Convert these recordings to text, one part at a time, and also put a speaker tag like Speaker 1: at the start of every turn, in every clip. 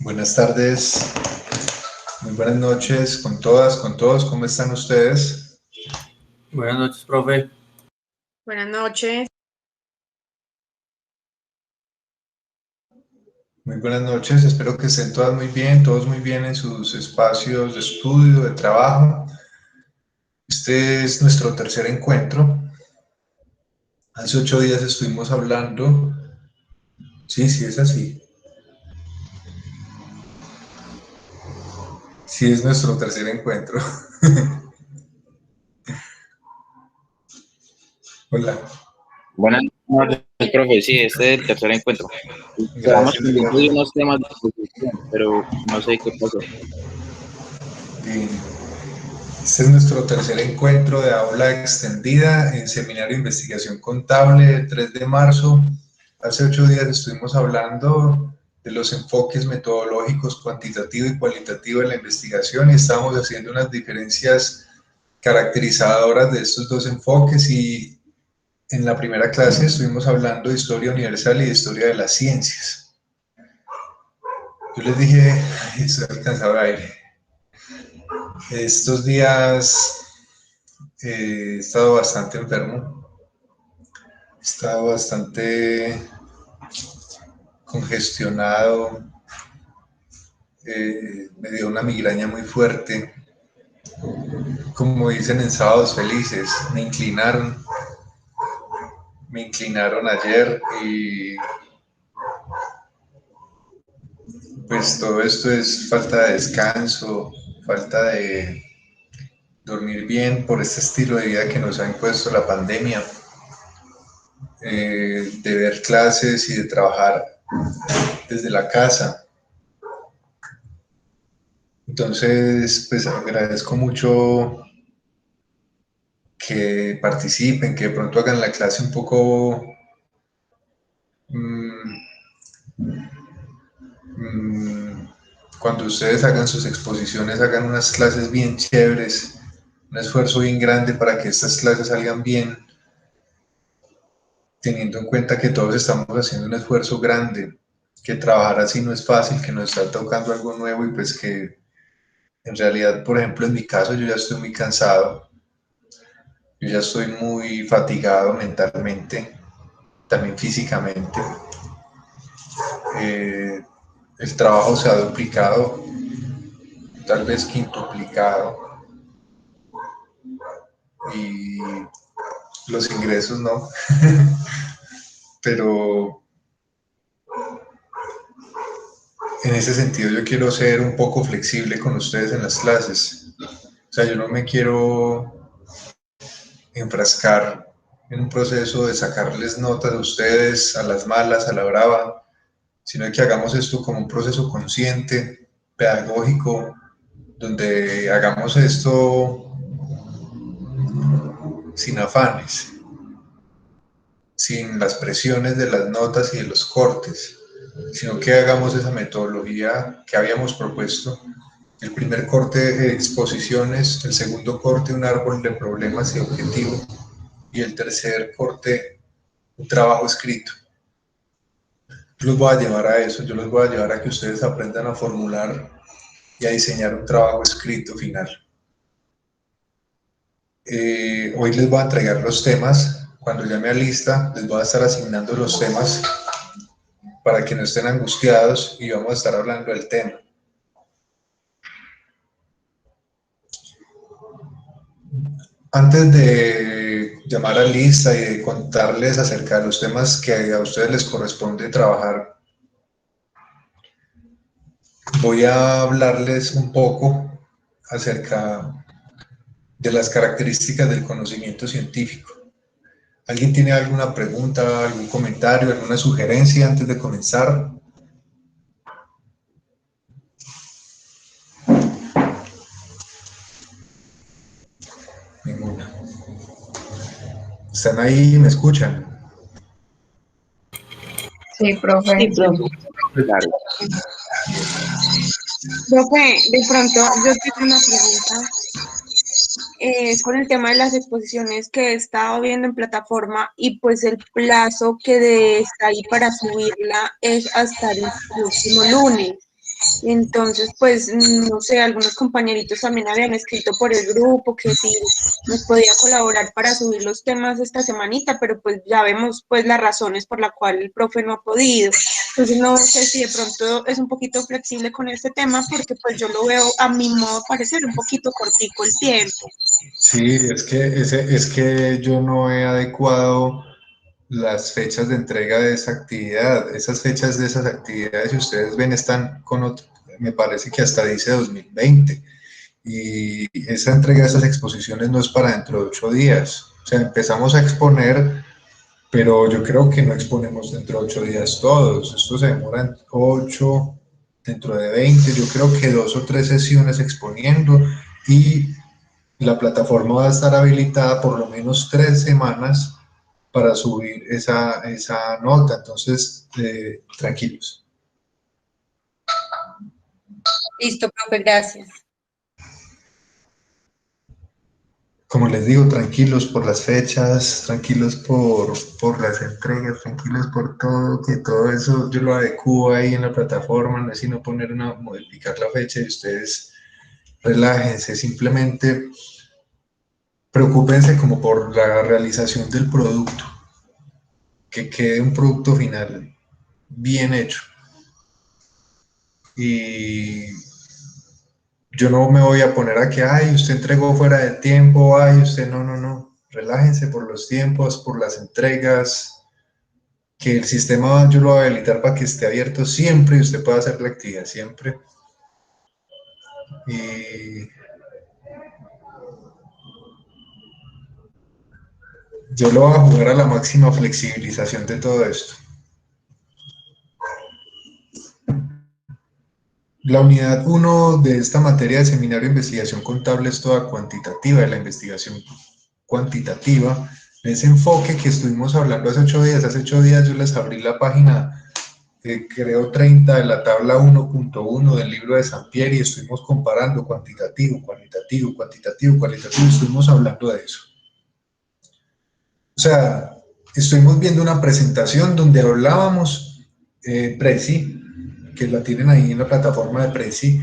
Speaker 1: Buenas tardes, muy buenas noches con todas, con todos. ¿Cómo están ustedes?
Speaker 2: Buenas noches, profe.
Speaker 3: Buenas noches.
Speaker 1: Muy buenas noches, espero que estén todas muy bien, todos muy bien en sus espacios de estudio, de trabajo. Este es nuestro tercer encuentro. Hace 8 días estuvimos hablando. Sí, es así. Sí, es nuestro tercer encuentro. Hola.
Speaker 4: Buenas noches, profe. Sí, este es el tercer encuentro. Quedamos
Speaker 1: Gracias,
Speaker 4: pendientes de
Speaker 1: gracias.
Speaker 4: unos temas de exposición, pero no sé qué pasó.
Speaker 1: Bien. Este es nuestro tercer encuentro de aula extendida en Seminario de Investigación Contable, 3 de marzo. Hace 8 días estuvimos hablando de los enfoques metodológicos cuantitativo y cualitativo en la investigación y estábamos haciendo unas diferencias caracterizadoras de estos dos enfoques, y en la primera clase estuvimos hablando de historia universal y de historia de las ciencias. Yo les dije, ay, estoy alcanzado de aire. Estos días he estado bastante enfermo, he estado bastante congestionado, me dio una migraña muy fuerte. Como dicen en Sábados Felices, me inclinaron ayer, y pues todo esto es falta de descanso, falta de dormir bien por este estilo de vida que nos ha impuesto la pandemia, de ver clases y de trabajar desde la casa. Entonces, pues agradezco mucho que participen, que de pronto hagan la clase un poco cuando ustedes hagan sus exposiciones, hagan unas clases bien chéveres, un esfuerzo bien grande para que estas clases salgan bien, teniendo en cuenta que todos estamos haciendo un esfuerzo grande, que trabajar así no es fácil, que nos está tocando algo nuevo, y pues que en realidad, por ejemplo, en mi caso yo ya estoy muy cansado, yo ya estoy muy fatigado mentalmente, también físicamente. Eh, el trabajo se ha duplicado, tal vez quintuplicado, y los ingresos no. Pero en ese sentido yo quiero ser un poco flexible con ustedes en las clases. O sea, yo no me quiero enfrascar en un proceso de sacarles notas a ustedes a las malas, a la brava, sino que hagamos esto como un proceso consciente, pedagógico, donde hagamos esto sin afanes, sin las presiones de las notas y de los cortes, sino que hagamos esa metodología que habíamos propuesto. El primer corte, exposiciones; el segundo corte, un árbol de problemas y objetivos; y el tercer corte, un trabajo escrito. Yo los voy a llevar a eso, yo los voy a llevar a que ustedes aprendan a formular y a diseñar un trabajo escrito final. Hoy les voy a entregar los temas. Cuando ya me alista, les voy a estar asignando los temas para que no estén angustiados, y vamos a estar hablando del tema. Antes de llamar a lista y de contarles acerca de los temas que a ustedes les corresponde trabajar, voy a hablarles un poco acerca de las características del conocimiento científico. ¿Alguien tiene alguna pregunta, algún comentario, alguna sugerencia antes de comenzar? Ninguna. ¿Están ahí? ¿Me escuchan?
Speaker 3: Sí, profe.
Speaker 4: Sí, profe. Claro.
Speaker 3: Profe, de pronto yo tengo una pregunta. Con el tema de las exposiciones que he estado viendo en plataforma, y pues el plazo que está ahí para subirla es hasta el próximo lunes. Entonces, pues, no sé, algunos compañeritos también habían escrito por el grupo que si nos podía colaborar para subir los temas esta semanita, pero pues ya vemos pues las razones por las cuales el profe no ha podido. Entonces, no sé si de pronto es un poquito flexible con este tema, porque pues yo lo veo a mi modo de parecer un poquito cortico el tiempo.
Speaker 1: Sí, es que yo no he adecuado las fechas de entrega de esa actividad. Esas fechas de esas actividades, si ustedes ven, están con otro, me parece que hasta dice 2020. Y esa entrega de esas exposiciones no es para dentro de 8 días. O sea, empezamos a exponer, pero yo creo que no exponemos dentro de 8 días todos. Esto se demora en 8, dentro de 20. Yo creo que 2 o 3 sesiones exponiendo, y la plataforma va a estar habilitada por lo menos 3 semanas para subir esa nota. Entonces, tranquilos.
Speaker 3: Listo, profe, gracias.
Speaker 1: Como les digo, tranquilos por las fechas, tranquilos por las entregas, tranquilos por todo, que todo eso yo lo adecuo ahí en la plataforma, no es sino modificar la fecha, y ustedes relájense, simplemente preocúpense como por la realización del producto, que quede un producto final bien hecho. Y yo no me voy a poner a que, ay, usted entregó fuera de tiempo, ay, usted no. Relájense por los tiempos, por las entregas, que el sistema yo lo voy a habilitar para que esté abierto siempre y usted pueda hacer la actividad siempre. Y yo lo voy a jugar a la máxima flexibilización de todo esto. La unidad 1 de esta materia de seminario de investigación contable es toda cuantitativa, de la investigación cuantitativa, ese enfoque que estuvimos hablando hace 8 días. Hace 8 días yo les abrí la página, creo 30, de la tabla 1.1 del libro de Sampieri, y estuvimos comparando cuantitativo, cualitativo, cuantitativo, cualitativo, estuvimos hablando de eso. O sea, estuvimos viendo una presentación donde hablábamos, Prezi, que la tienen ahí en la plataforma de Prezi.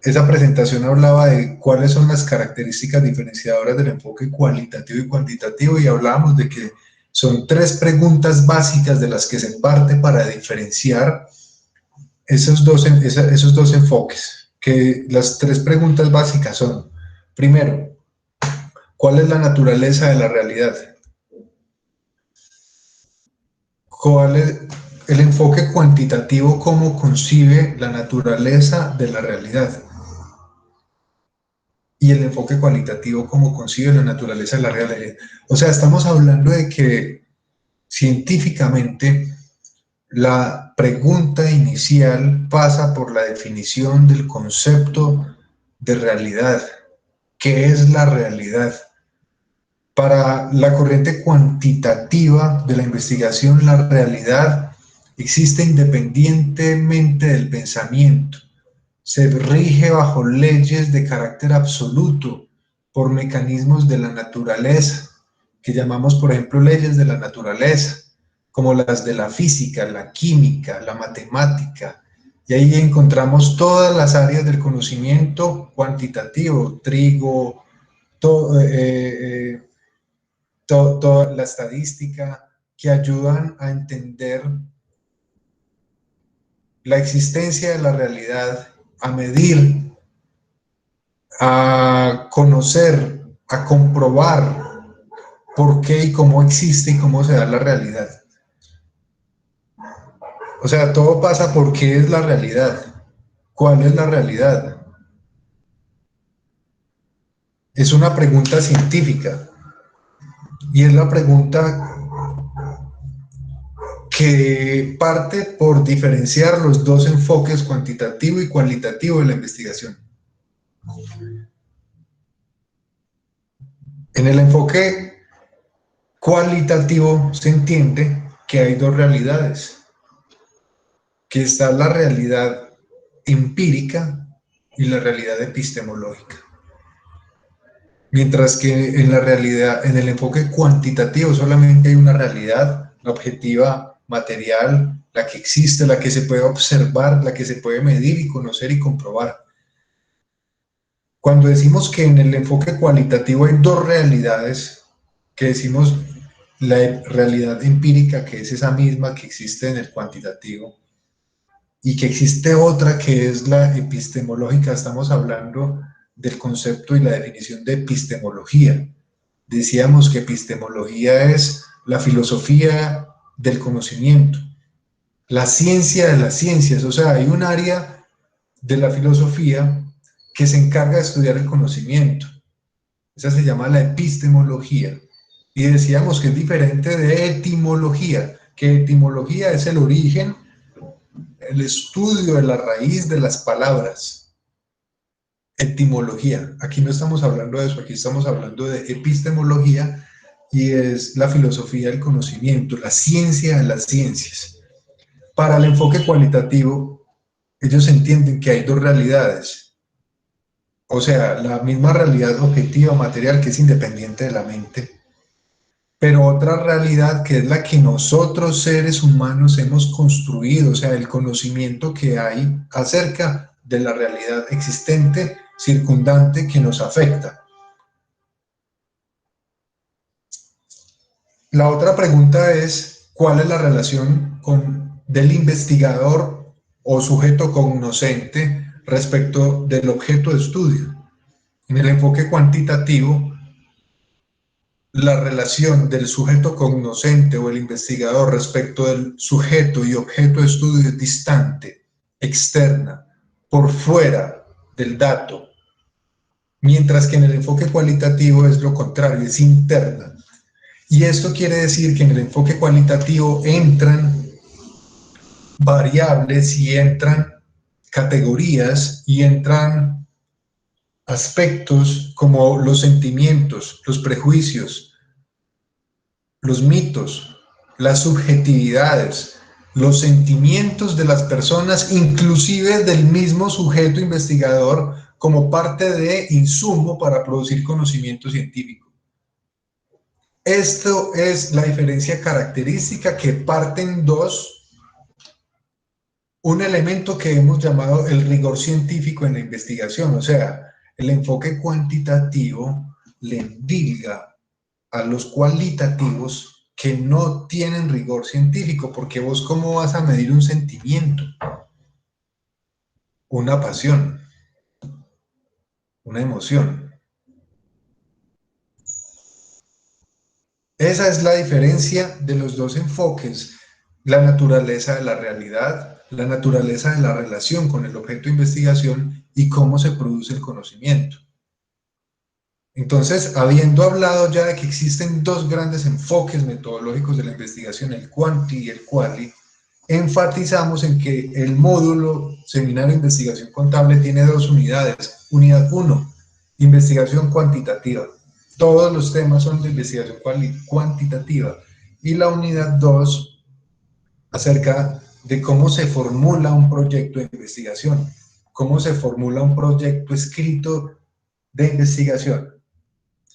Speaker 1: Esa presentación hablaba de cuáles son las características diferenciadoras del enfoque cualitativo y cuantitativo, y hablábamos de que son 3 preguntas básicas de las que se parte para diferenciar esos dos enfoques. Que las 3 preguntas básicas son: primero, ¿cuál es la naturaleza de la realidad? ¿Cuál es el enfoque cuantitativo? ¿Cómo concibe la naturaleza de la realidad? Y el enfoque cualitativo, ¿cómo concibe la naturaleza de la realidad? O sea, estamos hablando de que científicamente la pregunta inicial pasa por la definición del concepto de realidad. ¿Qué es la realidad? Para la corriente cuantitativa de la investigación, la realidad existe independientemente del pensamiento. Se rige bajo leyes de carácter absoluto, por mecanismos de la naturaleza, que llamamos, por ejemplo, leyes de la naturaleza, como las de la física, la química, la matemática. Y ahí encontramos todas las áreas del conocimiento cuantitativo, trigo, toda la estadística, que ayudan a entender la existencia de la realidad, a medir, a conocer, a comprobar por qué y cómo existe y cómo se da la realidad. O sea, todo pasa por qué es la realidad, cuál es la realidad. Es una pregunta científica, y es la pregunta que parte por diferenciar los 2 enfoques, cuantitativo y cualitativo, de la investigación. En el enfoque cualitativo se entiende que hay 2 realidades, que está la realidad empírica y la realidad epistemológica. Mientras que en el enfoque cuantitativo solamente hay una realidad, la objetiva, material, la que existe, la que se puede observar, la que se puede medir y conocer y comprobar. Cuando decimos que en el enfoque cualitativo hay dos realidades, que decimos la realidad empírica, que es esa misma que existe en el cuantitativo, y que existe otra que es la epistemológica, estamos hablando del concepto y la definición de epistemología. Decíamos que epistemología es la filosofía del conocimiento, la ciencia de las ciencias, o sea, hay un área de la filosofía que se encarga de estudiar el conocimiento. Esa se llama la epistemología. Y decíamos que es diferente de etimología, que etimología es el origen, el estudio de la raíz de las palabras. Etimología. Aquí no estamos hablando de eso, aquí estamos hablando de epistemología y es la filosofía del conocimiento, la ciencia de las ciencias. Para el enfoque cualitativo, ellos entienden que hay dos realidades. O sea, la misma realidad objetiva, material, que es independiente de la mente, pero otra realidad que es la que nosotros seres humanos hemos construido, o sea, el conocimiento que hay acerca de la realidad existente, circundante, que nos afecta. La otra pregunta es, ¿cuál es la relación del investigador o sujeto cognoscente respecto del objeto de estudio? En el enfoque cuantitativo, la relación del sujeto cognoscente o el investigador respecto del sujeto y objeto de estudio es distante, externa, por fuera del dato, mientras que en el enfoque cualitativo es lo contrario, es interna. Y esto quiere decir que en el enfoque cualitativo entran variables y entran categorías y entran aspectos como los sentimientos, los prejuicios, los mitos, las subjetividades, los sentimientos de las personas, inclusive del mismo sujeto investigador, como parte de insumo para producir conocimiento científico. Esto es la diferencia característica que parten dos, un elemento que hemos llamado el rigor científico en la investigación, o sea, el enfoque cuantitativo le endilga a los cualitativos que no tienen rigor científico, porque vos cómo vas a medir un sentimiento, una pasión, una emoción. Esa es la diferencia de los dos enfoques, la naturaleza de la realidad, la naturaleza de la relación con el objeto de investigación y cómo se produce el conocimiento. Entonces, habiendo hablado ya de que existen dos grandes enfoques metodológicos de la investigación, el quanti y el quali, enfatizamos en que el módulo Seminario de Investigación Contable tiene dos unidades. Unidad 1, investigación cuantitativa. Todos los temas son de investigación cuantitativa. Y la unidad 2, acerca de cómo se formula un proyecto de investigación, cómo se formula un proyecto escrito de investigación.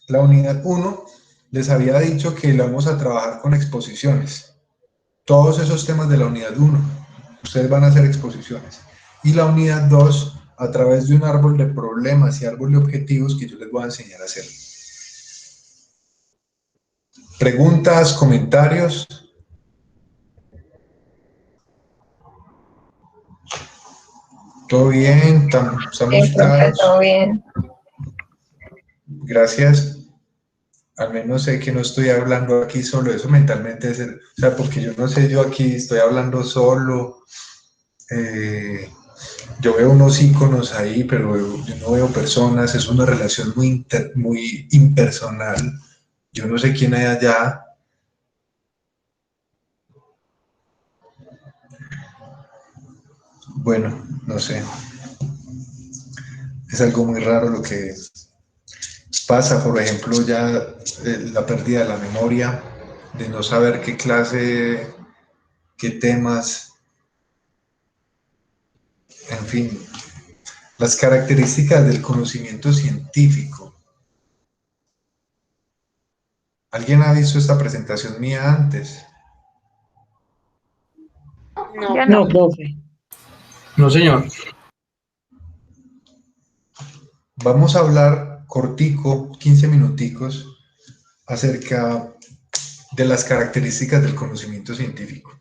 Speaker 1: La unidad 1 les había dicho que la vamos a trabajar con exposiciones. Todos esos temas de la unidad 1, ustedes van a hacer exposiciones. Y la unidad 2, a través de un árbol de problemas y árbol de objetivos que yo les voy a enseñar a hacer. ¿Preguntas, comentarios? ¿Todo bien? ¿Estamos claros?
Speaker 5: Todo bien.
Speaker 1: Gracias. Al menos sé que no estoy hablando aquí solo, eso mentalmente es, o sea, porque yo no sé, yo aquí estoy hablando solo, yo veo unos iconos ahí, pero yo no veo personas, es una relación muy impersonal, yo no sé quién hay allá. Bueno, no sé, es algo muy raro lo que pasa, por ejemplo, ya la pérdida de la memoria, de no saber qué clase, qué temas, en fin, las características del conocimiento científico. ¿Alguien ha visto esta presentación mía antes?
Speaker 3: No.
Speaker 5: Ya
Speaker 6: No,
Speaker 5: no.
Speaker 6: profe.
Speaker 2: No, señor.
Speaker 1: Vamos a hablar cortico, 15 minuticos, acerca de las características del conocimiento científico.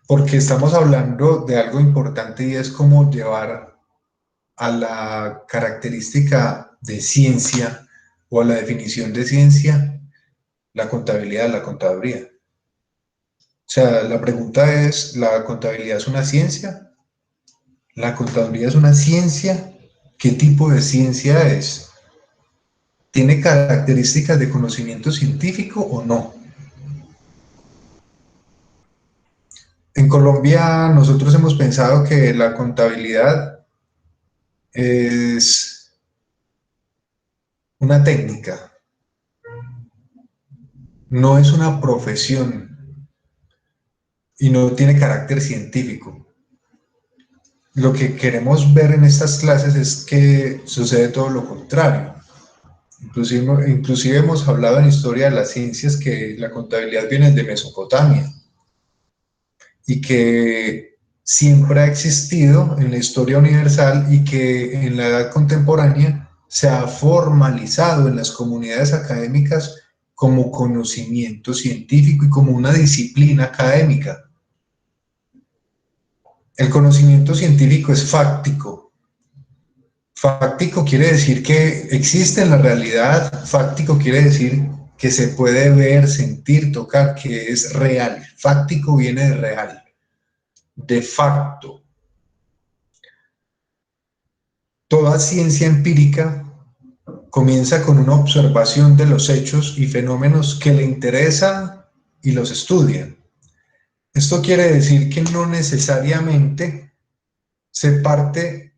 Speaker 1: Porque estamos hablando de algo importante y es cómo llevar a la característica de ciencia o a la definición de ciencia la contabilidad, la contaduría. O sea, la pregunta es, ¿la contabilidad es una ciencia? ¿La contaduría es una ciencia? ¿Qué tipo de ciencia es? ¿Tiene características de conocimiento científico o no? En Colombia nosotros hemos pensado que la contabilidad es una técnica, no es una profesión y no tiene carácter científico. Lo que queremos ver en estas clases es que sucede todo lo contrario. Inclusive hemos hablado en historia de las ciencias que la contabilidad viene de Mesopotamia y que siempre ha existido en la historia universal y que en la edad contemporánea se ha formalizado en las comunidades académicas como conocimiento científico y como una disciplina académica. El conocimiento científico es fáctico. Fáctico quiere decir que existe en la realidad, fáctico quiere decir que se puede ver, sentir, tocar, que es real. Fáctico viene de real, de facto. Toda ciencia empírica comienza con una observación de los hechos y fenómenos que le interesan y los estudia. Esto quiere decir que no necesariamente se parte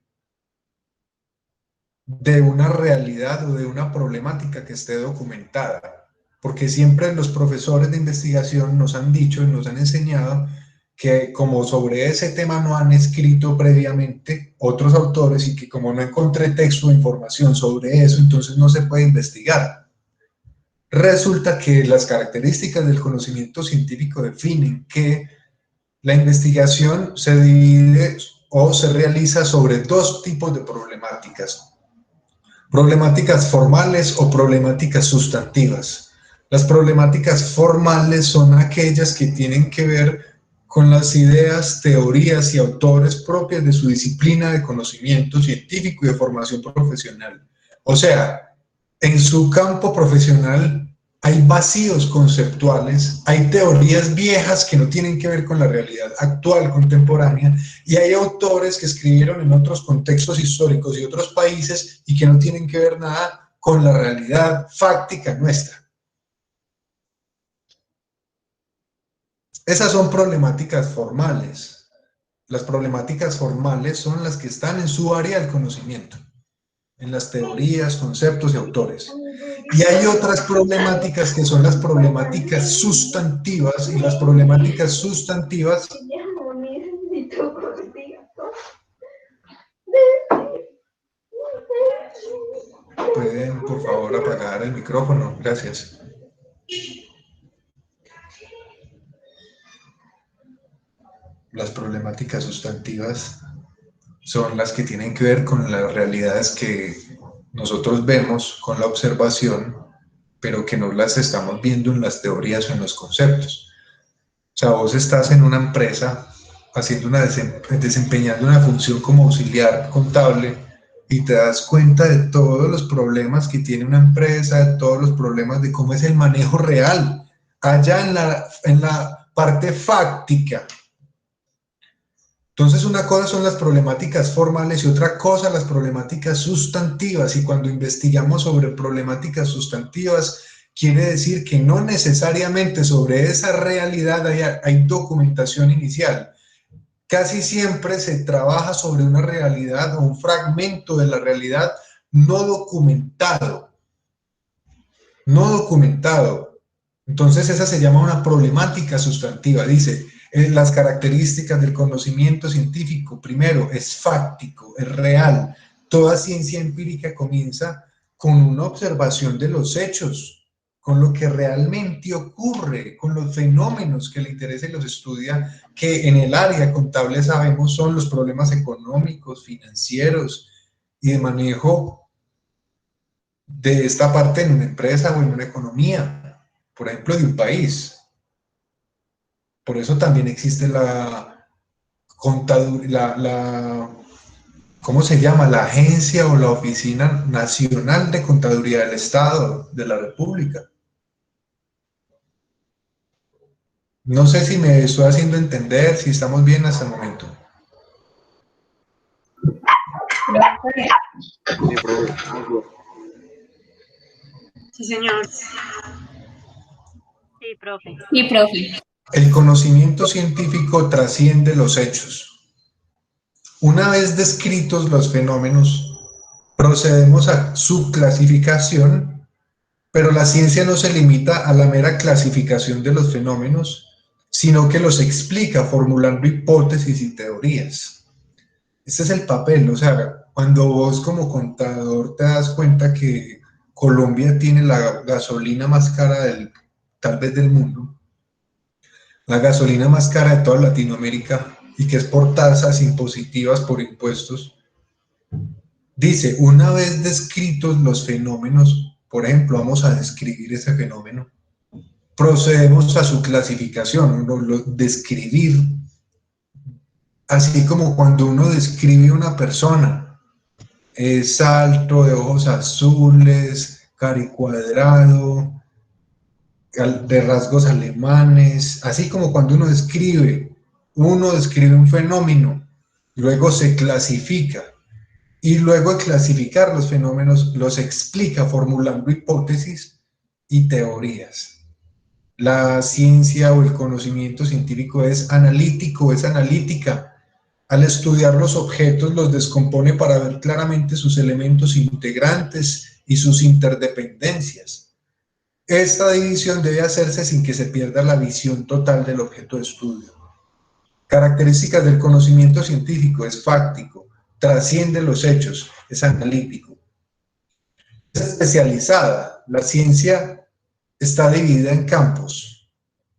Speaker 1: de una realidad o de una problemática que esté documentada, porque siempre los profesores de investigación nos han dicho y nos han enseñado que como sobre ese tema no han escrito previamente otros autores y que como no encontré texto o información sobre eso, entonces no se puede investigar. Resulta que las características del conocimiento científico definen que la investigación se divide o se realiza sobre dos tipos de problemáticas. Problemáticas formales o problemáticas sustantivas. Las problemáticas formales son aquellas que tienen que ver con las ideas, teorías y autores propias de su disciplina de conocimiento científico y de formación profesional. O sea, en su campo profesional hay vacíos conceptuales, hay teorías viejas que no tienen que ver con la realidad actual, contemporánea, y hay autores que escribieron en otros contextos históricos y otros países y que no tienen que ver nada con la realidad fáctica nuestra. Esas son problemáticas formales. Las problemáticas formales son las que están en su área del conocimiento, en las teorías, conceptos y autores. Y hay otras problemáticas que son las problemáticas sustantivas, y las problemáticas sustantivas pueden, por favor, apagar el micrófono. Gracias. Las problemáticas sustantivas son las que tienen que ver con las realidades que nosotros vemos con la observación, pero que no las estamos viendo en las teorías o en los conceptos. O sea, vos estás en una empresa haciendo desempeñando una función como auxiliar contable y te das cuenta de todos los problemas que tiene una empresa, de todos los problemas de cómo es el manejo real, allá en la parte fáctica. Entonces, una cosa son las problemáticas formales y otra cosa las problemáticas sustantivas. Y cuando investigamos sobre problemáticas sustantivas, quiere decir que no necesariamente sobre esa realidad hay documentación inicial. Casi siempre se trabaja sobre una realidad o un fragmento de la realidad no documentado. No documentado. Entonces, esa se llama una problemática sustantiva. Dice, las características del conocimiento científico, primero, es fáctico, es real. Toda ciencia empírica comienza con una observación de los hechos, con lo que realmente ocurre, con los fenómenos que le interesa y los estudia, que en el área contable sabemos son los problemas económicos, financieros y de manejo de esta parte en una empresa o en una economía, por ejemplo, de un país. Por eso también existe la contaduría, ¿cómo se llama? La agencia o la Oficina Nacional de Contaduría del Estado de la República. No sé si me estoy haciendo entender, si estamos bien hasta el momento.
Speaker 4: Sí, profe.
Speaker 3: Sí, señor.
Speaker 5: Sí, profe.
Speaker 6: Sí, profe.
Speaker 1: El conocimiento científico trasciende los hechos. Una vez descritos los fenómenos, procedemos a su clasificación, pero la ciencia no se limita a la mera clasificación de los fenómenos, sino que los explica formulando hipótesis y teorías. Este es el papel, o sea, cuando vos como contador te das cuenta que Colombia tiene la gasolina más cara tal vez del mundo, la gasolina más cara de toda Latinoamérica y que es por tasas impositivas, por impuestos, dice, una vez descritos los fenómenos, por ejemplo, vamos a describir ese fenómeno, procedemos a su clasificación, describir, así como cuando uno describe una persona, es alto, de ojos azules, caricuadrado, de rasgos alemanes, así como cuando uno describe un fenómeno, luego se clasifica y luego de clasificar los fenómenos los explica formulando hipótesis y teorías. La ciencia o el conocimiento científico es analítico, es analítica. Al estudiar los objetos los descompone para ver claramente sus elementos integrantes y sus interdependencias. Esta división debe hacerse sin que se pierda la visión total del objeto de estudio. Características del conocimiento científico: es fáctico, trasciende los hechos, es analítico. Es especializada. La ciencia está dividida en campos,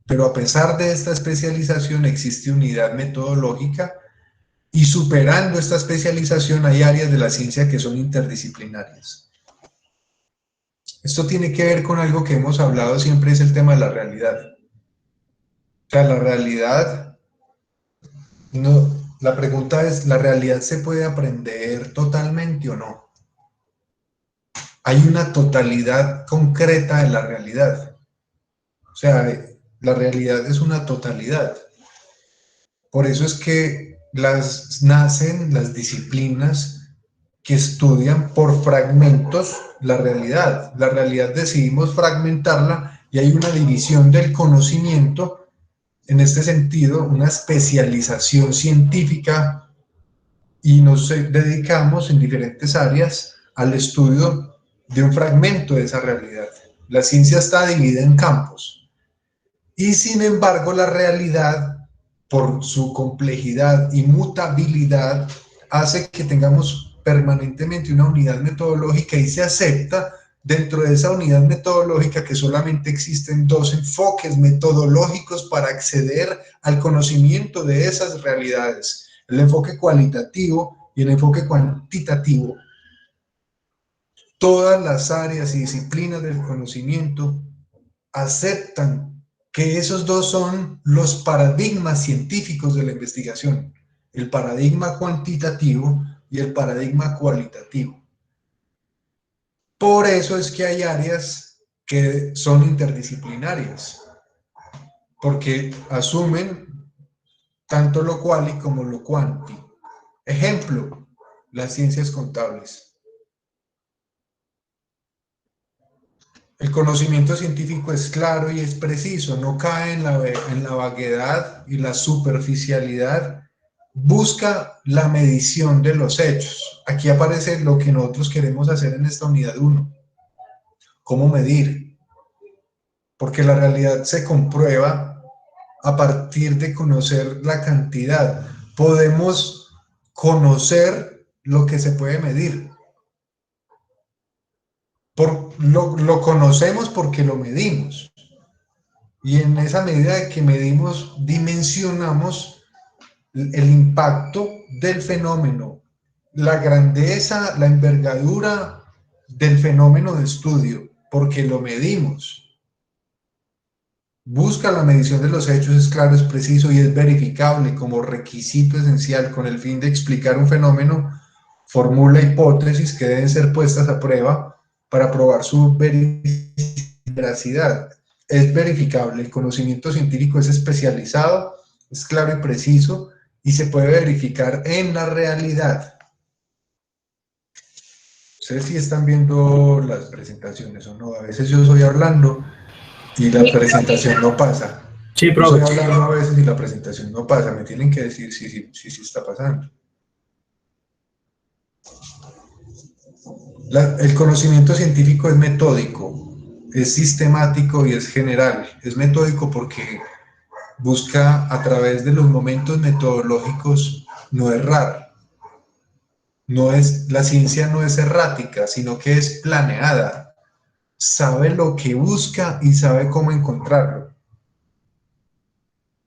Speaker 1: pero a pesar de esta especialización existe unidad metodológica y superando esta especialización hay áreas de la ciencia que son interdisciplinarias. Esto tiene que ver con algo que hemos hablado siempre, es el tema de la realidad. O sea, la realidad, no, la pregunta es, ¿la realidad se puede aprender totalmente o no? Hay una totalidad concreta de la realidad. O sea, la realidad es una totalidad. Por eso es que nacen las disciplinas que estudian por fragmentos la realidad. La realidad decidimos fragmentarla y hay una división del conocimiento, en este sentido, una especialización científica, y nos dedicamos en diferentes áreas al estudio de un fragmento de esa realidad. La ciencia está dividida en campos y sin embargo la realidad, por su complejidad y mutabilidad, hace que tengamos permanentemente una unidad metodológica y se acepta dentro de esa unidad metodológica que solamente existen dos enfoques metodológicos para acceder al conocimiento de esas realidades: el enfoque cualitativo y el enfoque cuantitativo. Todas las áreas y disciplinas del conocimiento aceptan que esos dos son los paradigmas científicos de la investigación: el paradigma cuantitativo y el paradigma cualitativo. Por eso es que hay áreas que son interdisciplinarias, porque asumen tanto lo quali como lo quanti. Ejemplo, las ciencias contables. El conocimiento científico es claro y es preciso, no cae en la vaguedad y la superficialidad, busca la medición de los hechos. Aquí aparece lo que nosotros queremos hacer en esta unidad 1. ¿Cómo medir? Porque la realidad se comprueba a partir de conocer la cantidad. Podemos conocer lo que se puede medir. lo conocemos porque lo medimos. Y en esa medida que medimos, dimensionamos el impacto del fenómeno, la grandeza, la envergadura del fenómeno de estudio, porque lo medimos. Busca la medición de los hechos, es claro, es preciso y es verificable como requisito esencial con el fin de explicar un fenómeno, formula hipótesis que deben ser puestas a prueba para probar su veracidad. Es verificable, el conocimiento científico es especializado, es claro y preciso y se puede verificar en la realidad. Ustedes sí están viendo las presentaciones o no, a veces yo estoy hablando y la presentación no pasa.
Speaker 2: Sí,
Speaker 1: Yo
Speaker 2: profe.
Speaker 1: estoy hablando a veces y la presentación no pasa, me tienen que decir si está pasando. El conocimiento científico es metódico, es sistemático y es general. Es metódico porque busca a través de los momentos metodológicos no errar. La ciencia no es errática, sino que es planeada. Sabe lo que busca y sabe cómo encontrarlo.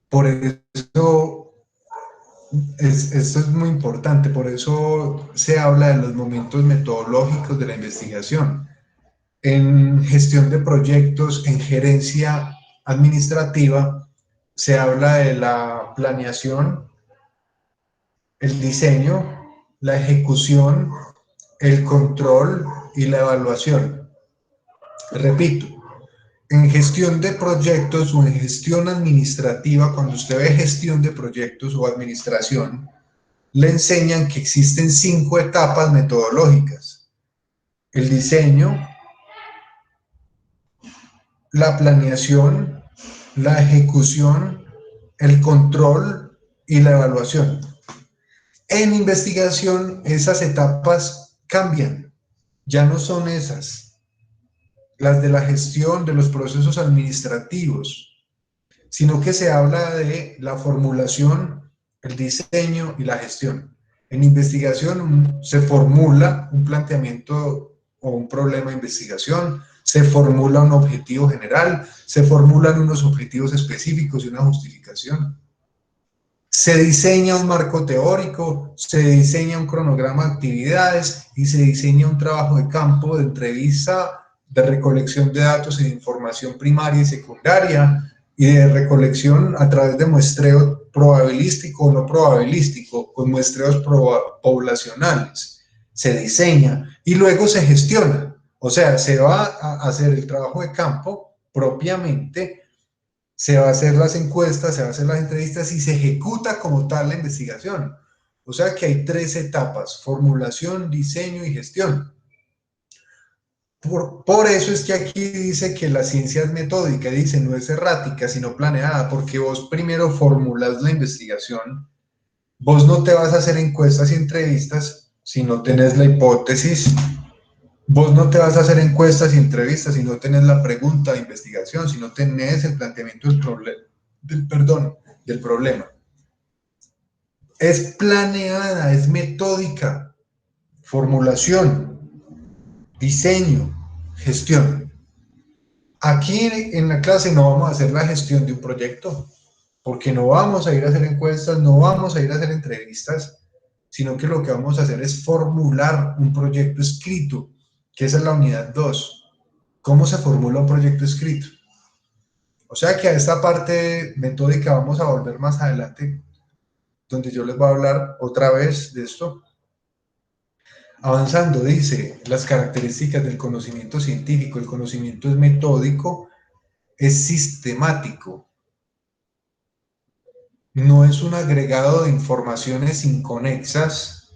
Speaker 1: Por eso, esto es muy importante, por eso se habla de los momentos metodológicos de la investigación. En gestión de proyectos, en gerencia administrativa, se habla de la planeación, el diseño, la ejecución, el control y la evaluación. Repito, en gestión de proyectos o en gestión administrativa, cuando usted ve gestión de proyectos o administración, le enseñan que existen 5 etapas metodológicas: el diseño, la planeación, la ejecución, el control y la evaluación. En investigación, esas etapas cambian, ya no son esas, las de la gestión de los procesos administrativos, sino que se habla de la formulación, el diseño y la gestión. En investigación se formula un planteamiento o un problema de investigación, se formula un objetivo general, se formulan unos objetivos específicos y una justificación. Se diseña un marco teórico, se diseña un cronograma de actividades y se diseña un trabajo de campo de entrevista, de recolección de datos y de información primaria y secundaria y de recolección a través de muestreo probabilístico o no probabilístico, con muestreos poblacionales. Se diseña y luego se gestiona. O sea, se va a hacer el trabajo de campo propiamente, se va a hacer las encuestas, se va a hacer las entrevistas y se ejecuta como tal la investigación. O sea que hay 3 etapas: formulación, diseño y gestión. Por eso es que aquí dice que la ciencia es metódica, dice no es errática, sino planeada, porque vos primero formulas la investigación, vos no te vas a hacer encuestas y entrevistas si no tenés la hipótesis, vos no te vas a hacer encuestas y entrevistas si no tenés la pregunta de investigación, si no tenés el planteamiento del problema. Es planeada, es metódica, formulación, diseño, gestión. Aquí en la clase no vamos a hacer la gestión de un proyecto, porque no vamos a ir a hacer encuestas, no vamos a ir a hacer entrevistas, sino que lo que vamos a hacer es formular un proyecto escrito, que esa es la unidad 2. ¿Cómo se formula un proyecto escrito? O sea que a esta parte metódica vamos a volver más adelante, donde yo les voy a hablar otra vez de esto. Avanzando, dice las características del conocimiento científico. El conocimiento es metódico, es sistemático, no es un agregado de informaciones inconexas,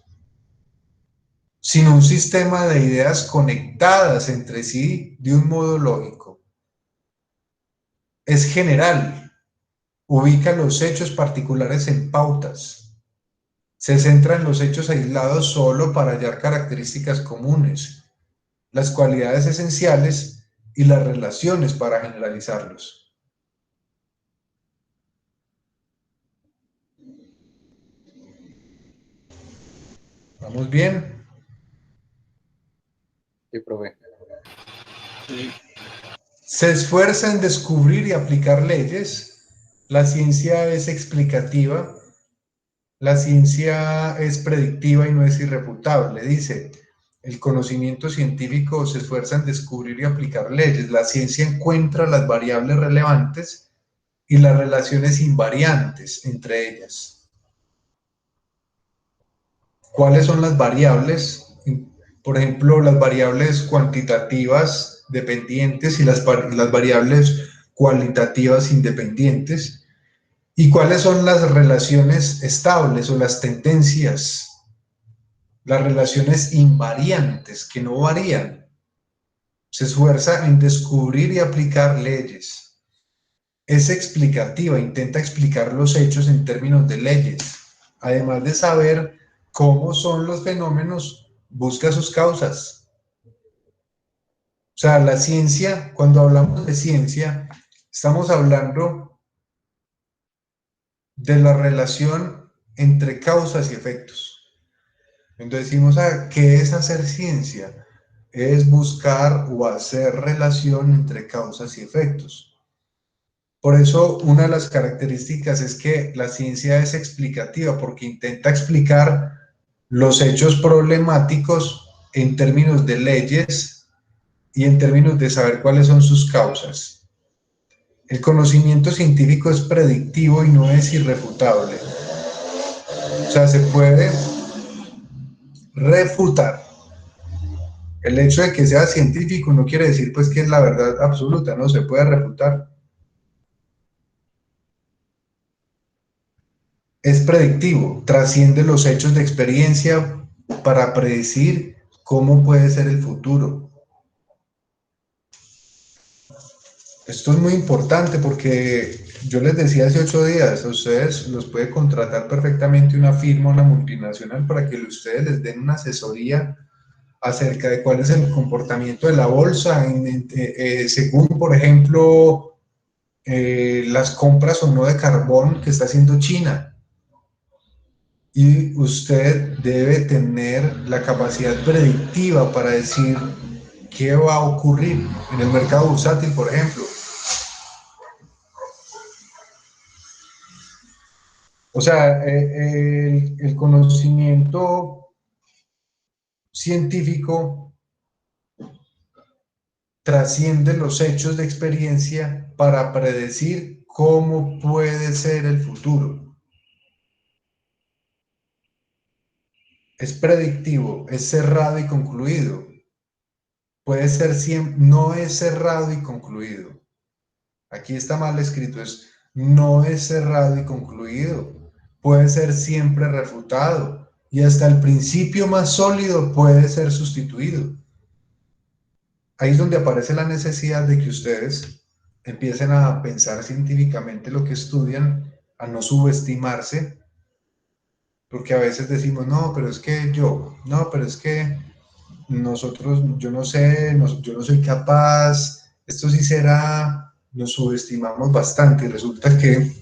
Speaker 1: sino un sistema de ideas conectadas entre sí de un modo lógico. Es general, ubica los hechos particulares en pautas, se centra en los hechos aislados solo para hallar características comunes, las cualidades esenciales y las relaciones para generalizarlos. ¿Vamos bien?
Speaker 4: Sí, profe.
Speaker 1: Se esfuerza en descubrir y aplicar leyes. La ciencia es explicativa. La ciencia es predictiva y no es irrefutable. Dice, el conocimiento científico se esfuerza en descubrir y aplicar leyes. La ciencia encuentra las variables relevantes y las relaciones invariantes entre ellas. ¿Cuáles son las variables? Por ejemplo, las variables cuantitativas dependientes y las variables cualitativas independientes. ¿Y cuáles son las relaciones estables o las tendencias? Las relaciones invariantes que no varían. Se esfuerza en descubrir y aplicar leyes. Es explicativa, intenta explicar los hechos en términos de leyes. Además de saber cómo son los fenómenos, busca sus causas. O sea, la ciencia, cuando hablamos de ciencia, estamos hablando de la relación entre causas y efectos. Entonces decimos, ¿qué es hacer ciencia? Es buscar o hacer relación entre causas y efectos. Por eso, una de las características es que la ciencia es explicativa, porque intenta explicar los hechos problemáticos en términos de leyes y en términos de saber cuáles son sus causas. El conocimiento científico es predictivo y no es irrefutable. O sea, se puede refutar. El hecho de que sea científico no quiere decir pues que es la verdad absoluta, no se puede refutar. Es predictivo, trasciende los hechos de experiencia para predecir cómo puede ser el futuro. Esto es muy importante porque yo les decía hace 8 días, a ustedes los puede contratar perfectamente una firma, una multinacional, para que ustedes les den una asesoría acerca de cuál es el comportamiento de la bolsa, según, por ejemplo, las compras o no de carbón que está haciendo China. Y usted debe tener la capacidad predictiva para decir qué va a ocurrir en el mercado bursátil, por ejemplo. O sea, el conocimiento científico trasciende los hechos de experiencia para predecir cómo puede ser el futuro. Es predictivo, es cerrado y concluido. Puede ser siempre, no es cerrado y concluido. Aquí está mal escrito, no es cerrado y concluido. Puede ser siempre refutado y hasta el principio más sólido puede ser sustituido. Ahí es donde aparece la necesidad de que ustedes empiecen a pensar científicamente lo que estudian, a no subestimarse, porque a veces decimos, no, pero es que no, pero es que nosotros, yo no sé, yo no soy capaz, esto sí será, nos subestimamos bastante y resulta que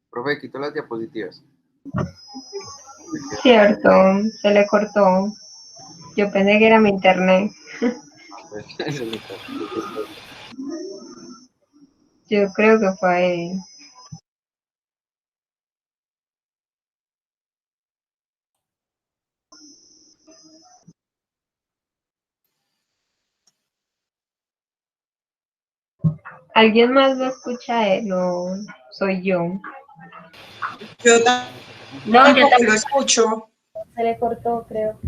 Speaker 2: Profe, quito las diapositivas.
Speaker 5: Cierto, se le cortó. Yo pensé que era mi internet. Yo creo que fue ahí. ¿Alguien más lo escucha a él o soy yo?
Speaker 3: Yo
Speaker 5: No, yo
Speaker 3: tampoco lo
Speaker 5: también.
Speaker 3: escucho.
Speaker 5: Se le cortó, creo.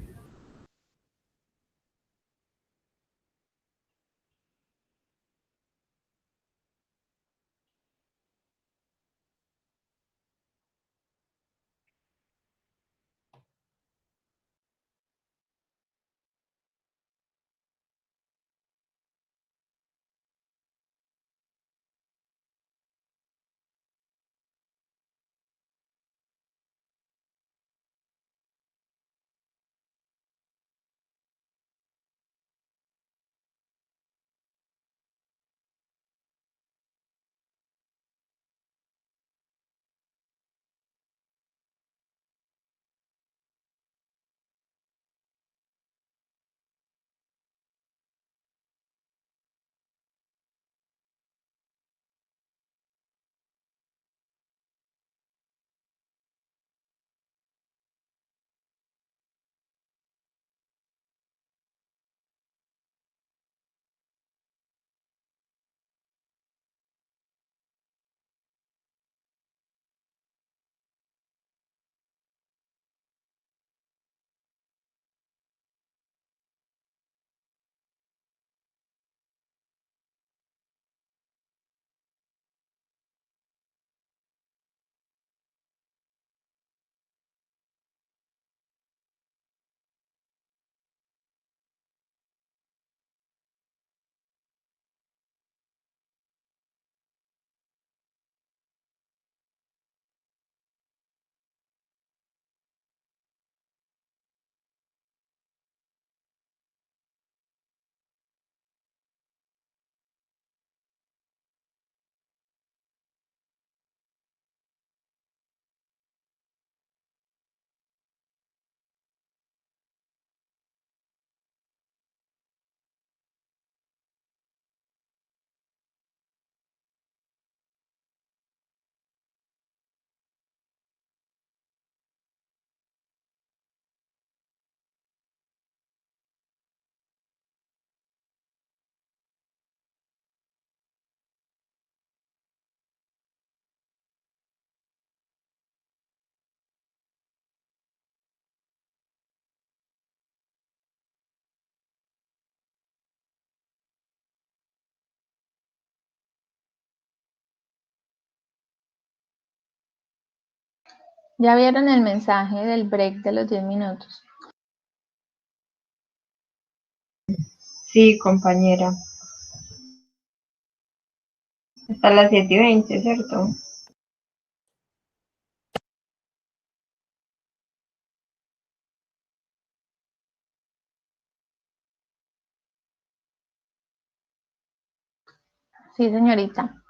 Speaker 6: ¿Ya vieron el mensaje del break de los 10 minutos?
Speaker 5: Sí, compañera. Hasta las 7:20, ¿cierto?
Speaker 6: Sí, señorita.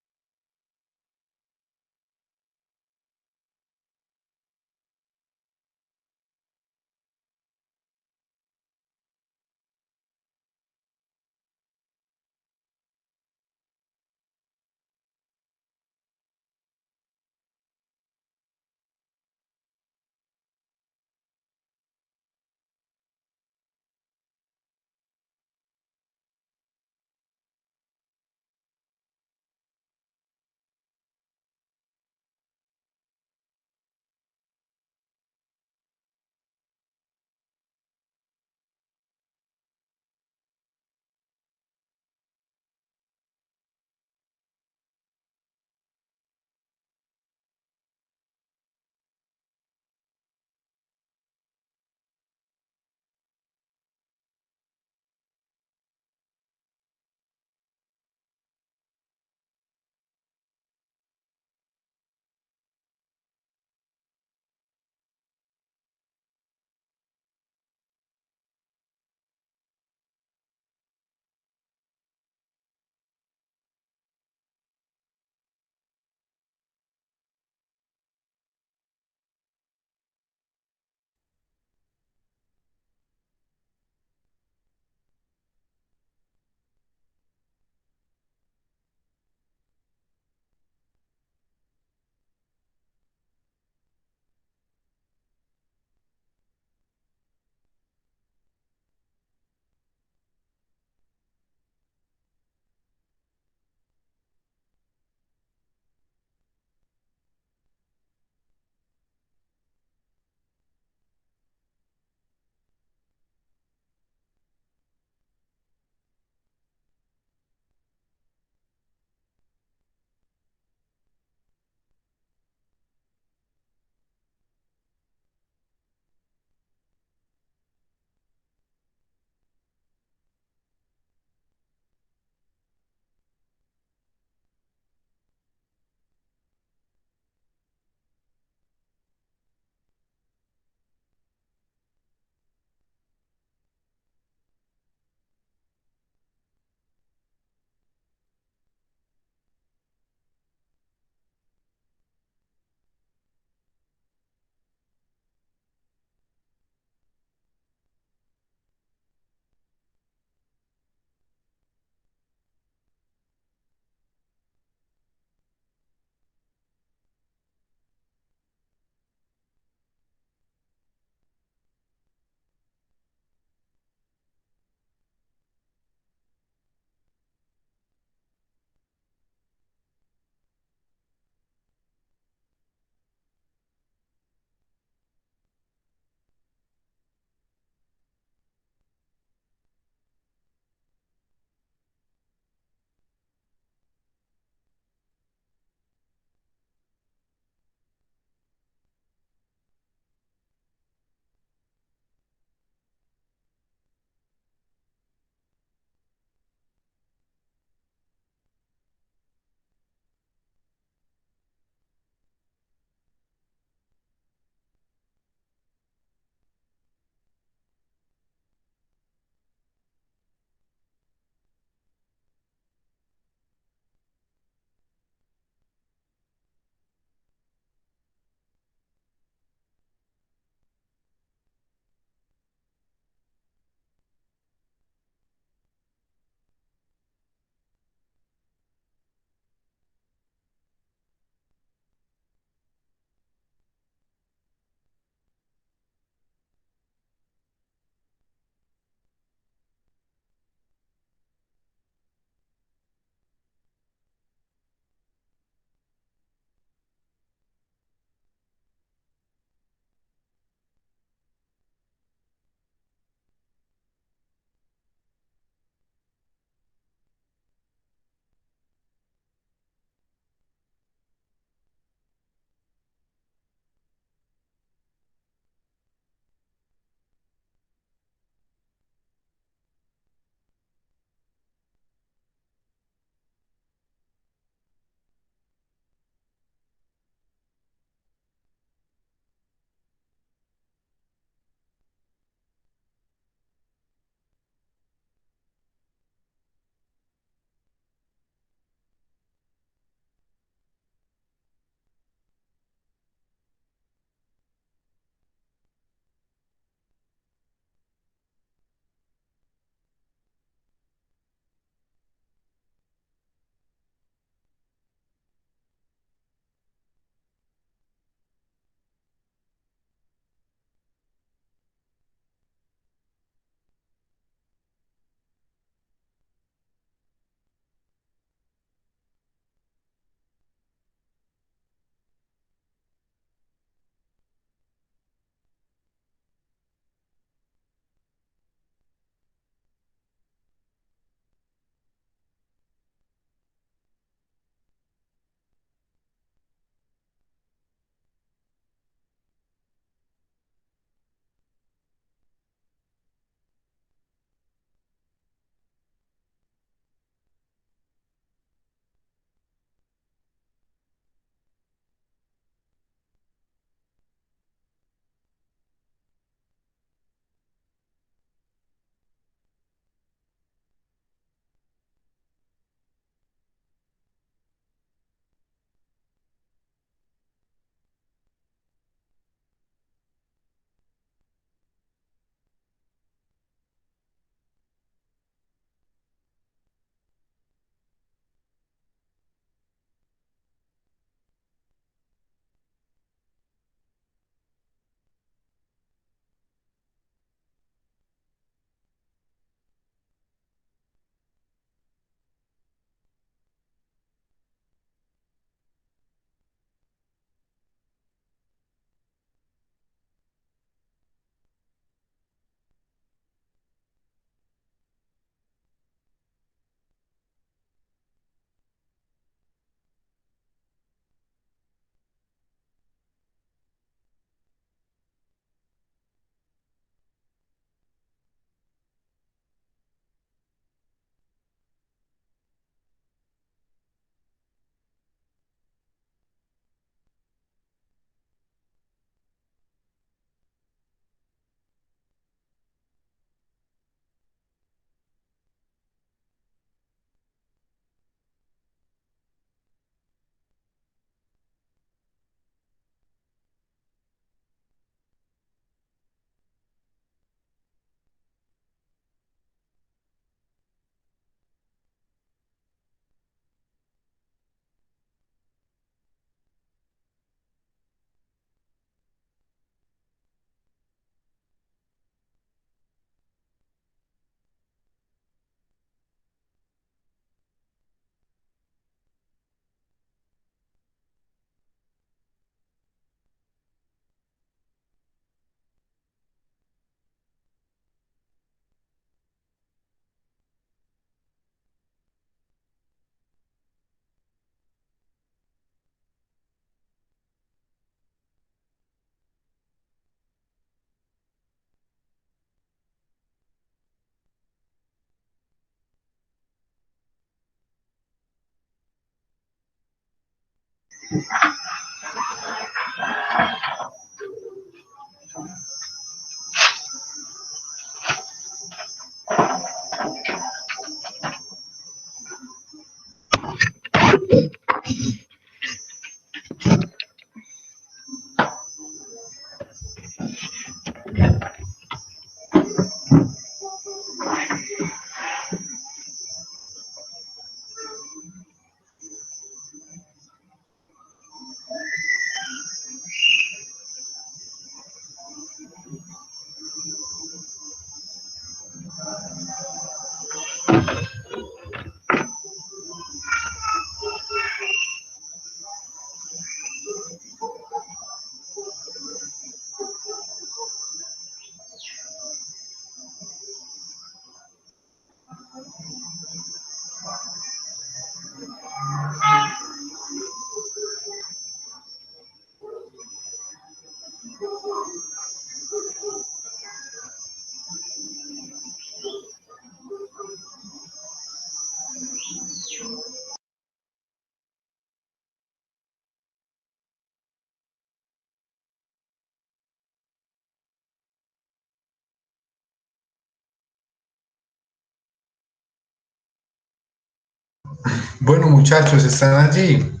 Speaker 1: Bueno, muchachos, ¿están allí?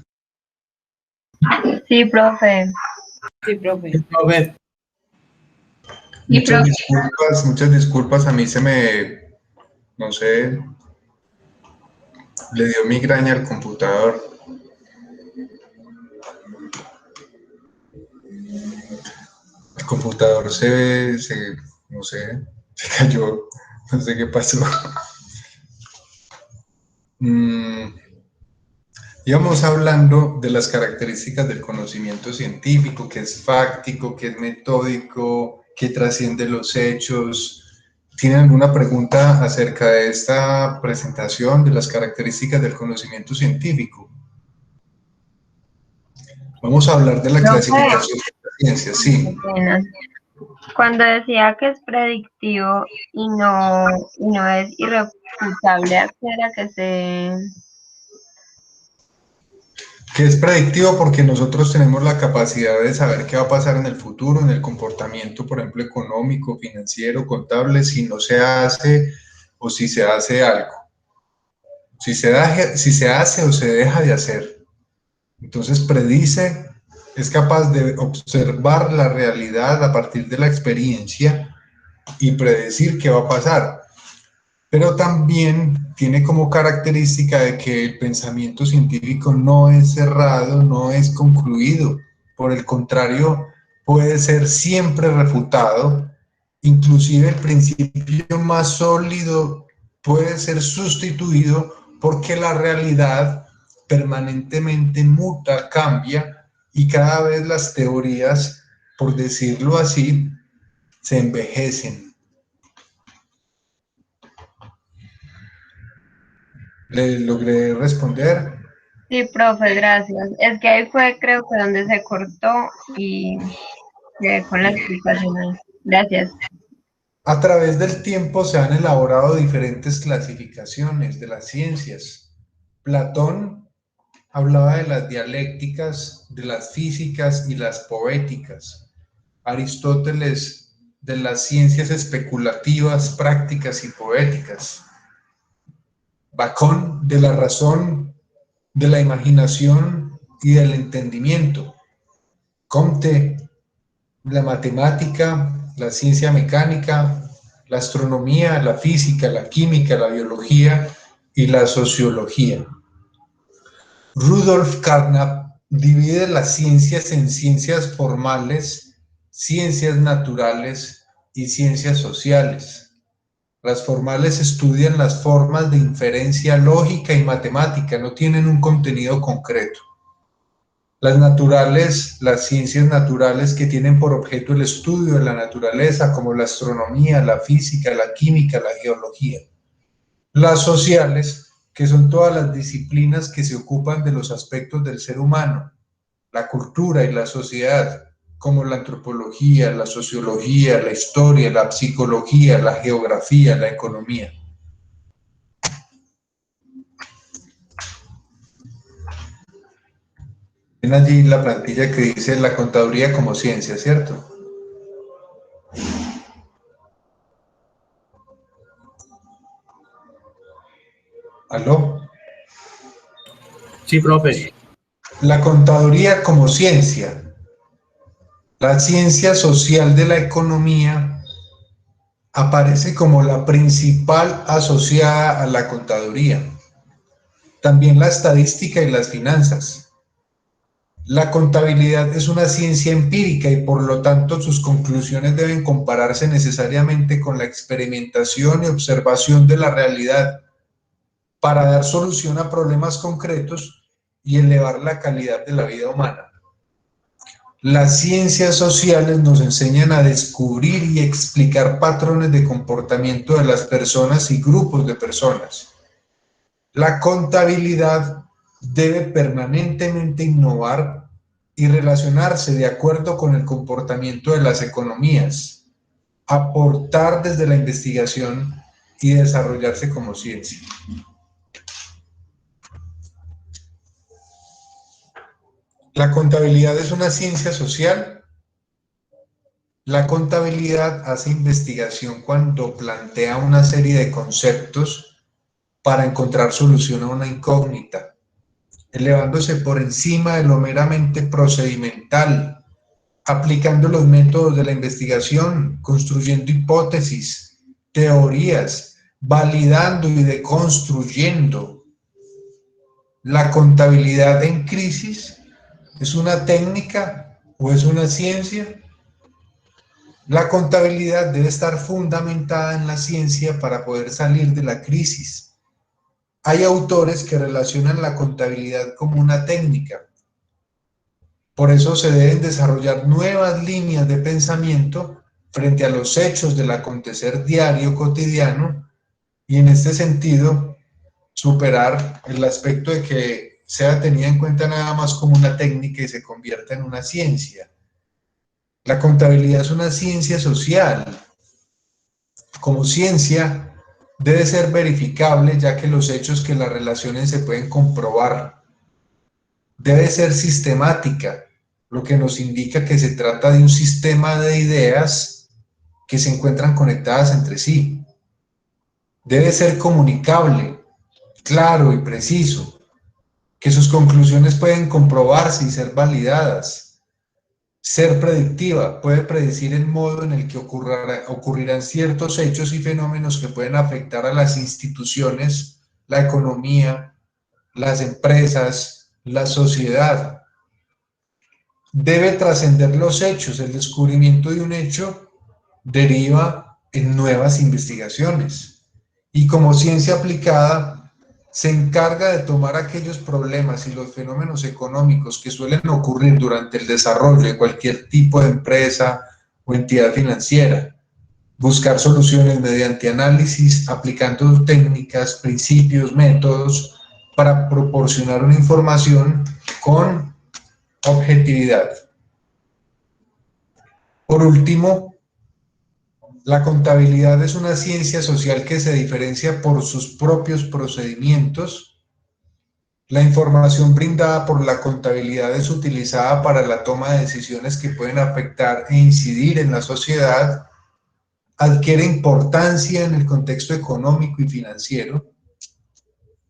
Speaker 5: Sí, profe.
Speaker 2: Sí, profe. Profe.
Speaker 5: Sí,
Speaker 1: Muchas
Speaker 5: profe.
Speaker 1: disculpas, muchas disculpas. A mí se me, no sé, le dio migraña al computador. El computador no sé, se cayó, no sé qué pasó. Íbamos hablando de las características del conocimiento científico, que es fáctico, que es metódico, que trasciende los hechos. ¿Tienen alguna pregunta acerca de esta presentación de las características del conocimiento científico? Vamos a hablar de la
Speaker 5: Profe,
Speaker 1: clasificación de las ciencias, sí.
Speaker 5: apenas. Cuando decía que es predictivo y no es irrefutable, ¿a qué era que se...?
Speaker 1: Que es predictivo porque nosotros tenemos la capacidad de saber qué va a pasar en el futuro, en el comportamiento, por ejemplo, económico, financiero, contable, si no se hace o si se hace algo. Si se hace o se deja de hacer. Entonces predice, es capaz de observar la realidad a partir de la experiencia y predecir qué va a pasar. Pero también tiene como característica de que el pensamiento científico no es cerrado, no es concluido. Por el contrario, puede ser siempre refutado. Inclusive el principio más sólido puede ser sustituido porque la realidad permanentemente muta, cambia y cada vez las teorías, por decirlo así, se envejecen. ¿Le logré responder?
Speaker 5: Sí, profe, gracias. Es que ahí fue, creo que donde se cortó y quedé con la explicación ahí. Gracias.
Speaker 1: A través del tiempo se han elaborado diferentes clasificaciones de las ciencias. Platón hablaba de las dialécticas, de las físicas y las poéticas. Aristóteles de las ciencias especulativas, prácticas y poéticas. Bacón de la razón, de la imaginación y del entendimiento. Comte, la matemática, la ciencia mecánica, la astronomía, la física, la química, la biología y la sociología. Rudolf Carnap divide las ciencias en ciencias formales, ciencias naturales y ciencias sociales. Las formales estudian las formas de inferencia lógica y matemática, no tienen un contenido concreto. Las naturales, las ciencias naturales que tienen por objeto el estudio de la naturaleza, como la astronomía, la física, la química, la geología. Las sociales, que son todas las disciplinas que se ocupan de los aspectos del ser humano, la cultura y la sociedad, como la antropología, la sociología, la historia, la psicología, la geografía, la economía. Ven allí la plantilla que dice la contaduría como ciencia, ¿cierto? ¿Aló?
Speaker 2: Sí, profe.
Speaker 1: La contaduría como ciencia, la ciencia social de la economía, aparece como la principal asociada a la contaduría. También la estadística y las finanzas. La contabilidad es una ciencia empírica y por lo tanto sus conclusiones deben compararse necesariamente con la experimentación y observación de la realidad para dar solución a problemas concretos y elevar la calidad de la vida humana. Las ciencias sociales nos enseñan a descubrir y explicar patrones de comportamiento de las personas y grupos de personas. La contabilidad debe permanentemente innovar y relacionarse de acuerdo con el comportamiento de las economías, aportar desde la investigación y desarrollarse como ciencia. La contabilidad es una ciencia social. La contabilidad hace investigación cuando plantea una serie de conceptos para encontrar solución a una incógnita, elevándose por encima de lo meramente procedimental, aplicando los métodos de la investigación, construyendo hipótesis, teorías, validando y deconstruyendo. La contabilidad en crisis ¿es una técnica o es una ciencia? La contabilidad debe estar fundamentada en la ciencia para poder salir de la crisis. Hay autores que relacionan la contabilidad como una técnica. Por eso se deben desarrollar nuevas líneas de pensamiento frente a los hechos del acontecer diario cotidiano y en este sentido superar el aspecto de que sea tenida en cuenta nada más como una técnica y se convierta en una ciencia. La contabilidad es una ciencia social. Como ciencia, debe ser verificable ya que los hechos que la relacionen se pueden comprobar. Debe ser sistemática, lo que nos indica que se trata de un sistema de ideas que se encuentran conectadas entre sí. Debe ser comunicable, claro y preciso, que sus conclusiones pueden comprobarse y ser validadas. Ser predictiva, puede predecir el modo en el que ocurrirán ciertos hechos y fenómenos que pueden afectar a las instituciones, la economía, las empresas, la sociedad. Debe trascender los hechos, el descubrimiento de un hecho deriva en nuevas investigaciones y como ciencia aplicada se encarga de tomar aquellos problemas y los fenómenos económicos que suelen ocurrir durante el desarrollo de cualquier tipo de empresa o entidad financiera, buscar soluciones mediante análisis, aplicando técnicas, principios, métodos para proporcionar una información con objetividad. Por último, la contabilidad es una ciencia social que se diferencia por sus propios procedimientos. La información brindada por la contabilidad es utilizada para la toma de decisiones que pueden afectar e incidir en la sociedad, adquiere importancia en el contexto económico y financiero.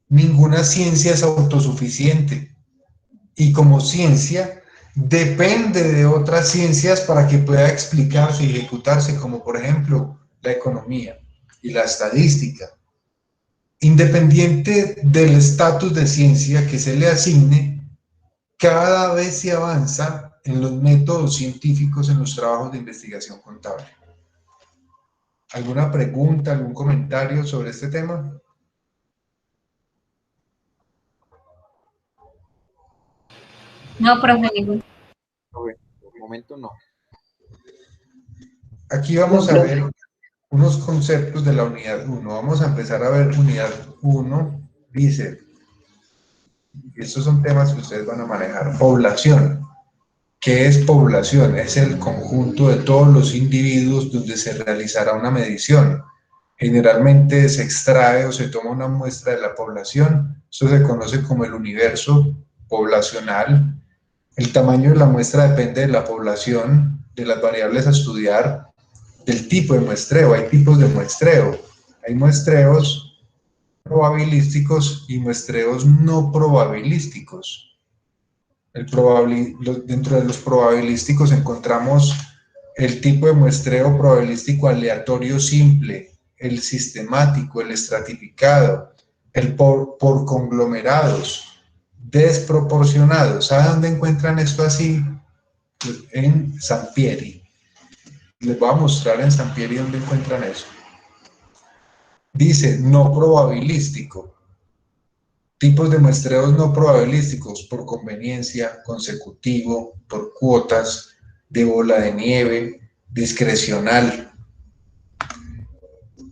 Speaker 1: Ninguna ciencia es autosuficiente y como ciencia depende de otras ciencias para que pueda explicarse y ejecutarse, como por ejemplo la economía y la estadística. Independiente del estatus de ciencia que se le asigne, cada vez se avanza en los métodos científicos en los trabajos de investigación contable. ¿Alguna pregunta, algún comentario sobre este tema?
Speaker 5: No, profe, ningún.
Speaker 4: Por el momento no.
Speaker 1: Aquí vamos a ver unos conceptos de la unidad 1. Vamos a empezar a ver unidad 1. Dice, estos son temas que ustedes van a manejar. Población. ¿Qué es población? Es el conjunto de todos los individuos donde se realizará una medición. Generalmente se extrae o se toma una muestra de la población. Esto se conoce como el universo poblacional. El tamaño de la muestra depende de la población, de las variables a estudiar, del tipo de muestreo. Hay tipos de muestreo. Hay muestreos probabilísticos y muestreos no probabilísticos. Dentro de los probabilísticos encontramos el tipo de muestreo probabilístico aleatorio simple, el sistemático, el estratificado, el por conglomerados, desproporcionados. ¿Sabe dónde encuentran esto así? Pues en Sampieri. Les voy a mostrar en Sampieri dónde encuentran eso. Dice no probabilístico. Tipos de muestreos no probabilísticos: por conveniencia, consecutivo, por cuotas, de bola de nieve, discrecional.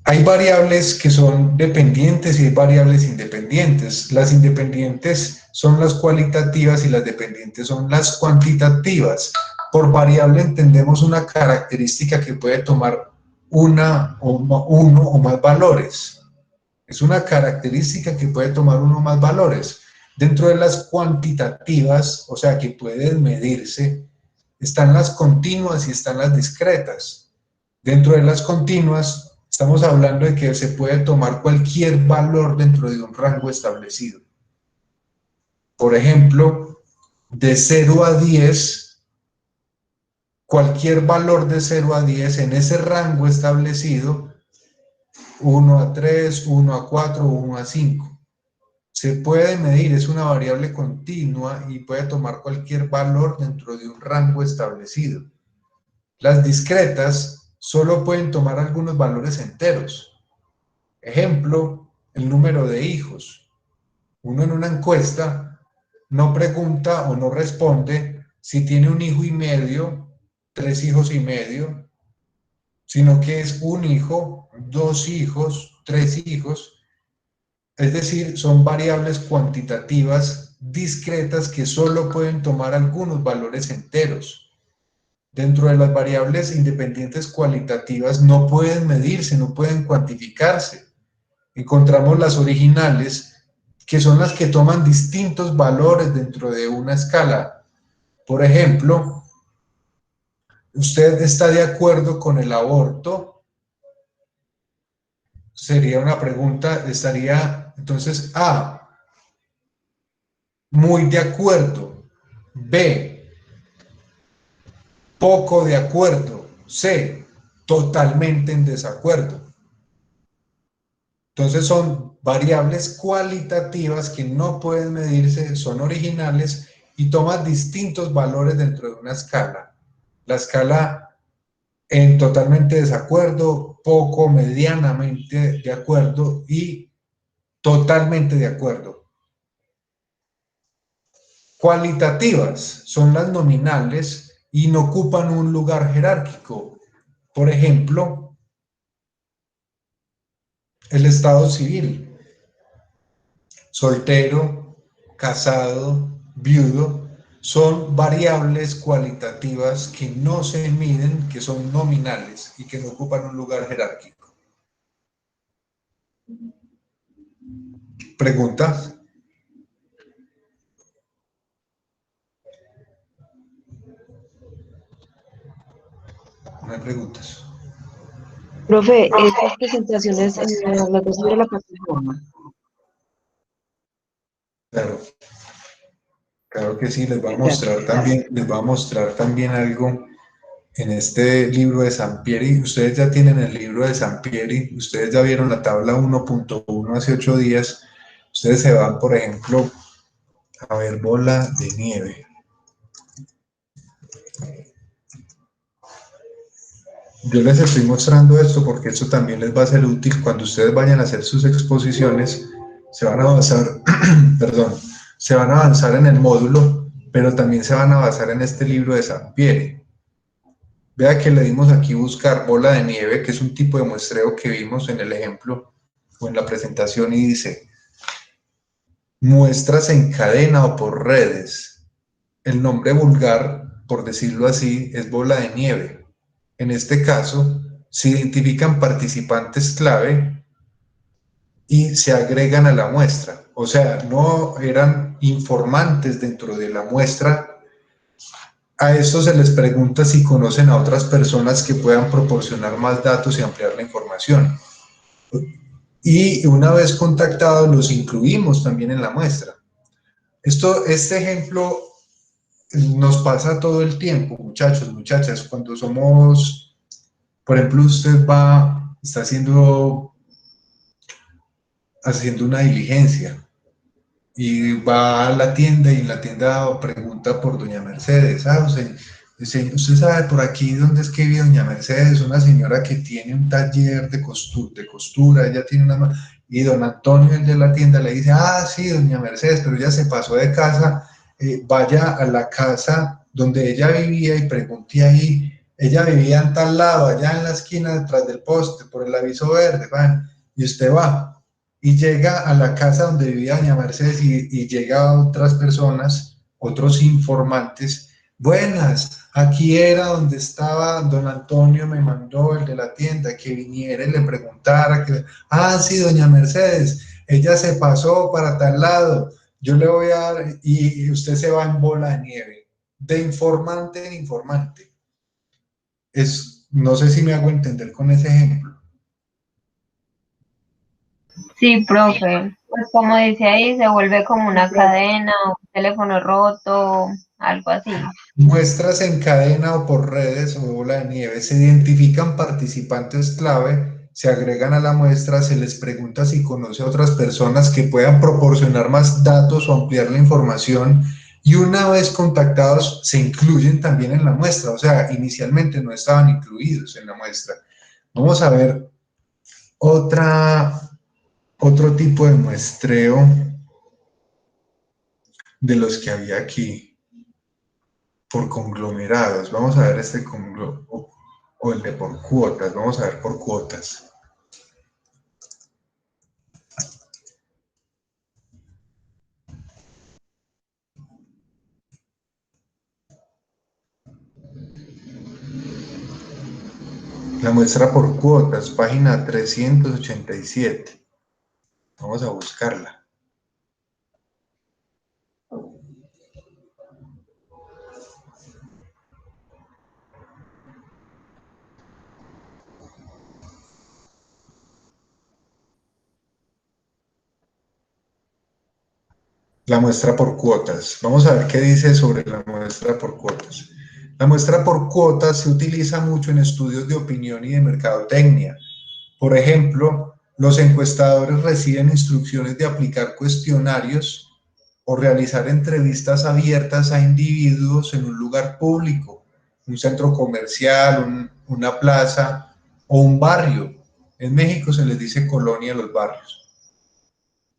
Speaker 1: Hay variables que son dependientes y hay variables independientes. Las independientes son las cualitativas y las dependientes son las cuantitativas. Por variable entendemos una característica que puede tomar uno o más valores. Es una característica que puede tomar uno o más valores. Dentro de las cuantitativas, o sea, que pueden medirse, están las continuas y están las discretas. Dentro de las continuas, estamos hablando de que se puede tomar cualquier valor dentro de un rango establecido. Por ejemplo, de 0 a 10, cualquier valor de 0 a 10 en ese rango establecido, 1 a 3, 1 a 4, 1 a 5. Se puede medir, es una variable continua y puede tomar cualquier valor dentro de un rango establecido. Las discretas solo pueden tomar algunos valores enteros. Ejemplo, el número de hijos. Uno en una encuesta no pregunta o no responde si tiene un hijo y medio, 3 hijos y medio, sino que es un hijo, 2 hijos, 3 hijos. Es decir, son variables cuantitativas discretas que solo pueden tomar algunos valores enteros. Dentro de las variables independientes cualitativas no pueden medirse, no pueden cuantificarse. Encontramos las originales, que son las que toman distintos valores dentro de una escala. Por ejemplo, ¿usted está de acuerdo con el aborto? Sería una pregunta, estaría entonces A, muy de acuerdo; B, poco de acuerdo; C, totalmente en desacuerdo. Entonces son variables cualitativas que no pueden medirse, son originales y toman distintos valores dentro de una escala. La escala en totalmente desacuerdo, poco, medianamente de acuerdo y totalmente de acuerdo. Cualitativas son las nominales y no ocupan un lugar jerárquico. Por ejemplo, el estado civil: soltero, casado, viudo, son variables cualitativas que no se miden, que son nominales y que no ocupan un lugar jerárquico. ¿Preguntas? No hay preguntas.
Speaker 7: Profe, estas presentaciones las dos sobre la plataforma.
Speaker 1: Claro, claro que sí, les voy a mostrar también algo en este libro de Sampieri. Ustedes ya tienen el libro de Sampieri, ustedes ya vieron la tabla 1.1 hace 8 días. Ustedes se van, por ejemplo, a ver bola de nieve. Yo les estoy mostrando esto porque esto también les va a ser útil cuando ustedes vayan a hacer sus exposiciones. Se van a basar, perdón, se van a avanzar en el módulo, pero también se van a basar en este libro de Sampieri. Vea que le dimos aquí buscar bola de nieve, que es un tipo de muestreo que vimos en el ejemplo o en la presentación, y dice muestras en cadena o por redes. El nombre vulgar, por decirlo así, es bola de nieve. En este caso, se identifican participantes clave y se agregan a la muestra. O sea, no eran informantes dentro de la muestra, A esto se les pregunta si conocen a otras personas que puedan proporcionar más datos y ampliar la información. Y una vez contactados, los incluimos también en la muestra. Este ejemplo nos pasa todo el tiempo, muchachos, muchachas, cuando somos, por ejemplo, usted está haciendo una diligencia y va a la tienda y en la tienda pregunta por doña Mercedes. Usted sabe por aquí dónde es que vive doña Mercedes, una señora que tiene un taller de costura, ella tiene una... Y don Antonio, el de la tienda, le dice, sí, doña Mercedes, pero ella se pasó de casa, vaya a la casa donde ella vivía y pregunte ahí, ella vivía en tal lado, allá en la esquina detrás del poste, por el aviso verde, van, y usted va, y llega a la casa donde vivía doña Mercedes y llega a otras personas, otros informantes. Buenas, aquí era donde estaba don Antonio, me mandó el de la tienda que viniera y le preguntara sí, doña Mercedes, ella se pasó para tal lado, yo le voy a dar, y usted se va en bola de nieve, de informante en informante. No sé si me hago entender con ese ejemplo.
Speaker 5: Sí, profe. Pues como dice ahí, se vuelve como una cadena, un teléfono roto, algo así.
Speaker 1: Muestras en cadena o por redes o bola de nieve, se identifican participantes clave, se agregan a la muestra, se les pregunta si conoce a otras personas que puedan proporcionar más datos o ampliar la información, y una vez contactados se incluyen también en la muestra, o sea, inicialmente no estaban incluidos en la muestra. Vamos a ver otro tipo de muestreo de los que había aquí. Por conglomerados, vamos a ver este o el de por cuotas, vamos a ver por cuotas. La muestra por cuotas, página 387. Vamos a buscarla. La muestra por cuotas. Vamos a ver qué dice sobre la muestra por cuotas. La muestra por cuotas se utiliza mucho en estudios de opinión y de mercadotecnia. Por ejemplo, los encuestadores reciben instrucciones de aplicar cuestionarios o realizar entrevistas abiertas a individuos en un lugar público, un centro comercial, una plaza o un barrio. En México se les dice colonia a los barrios.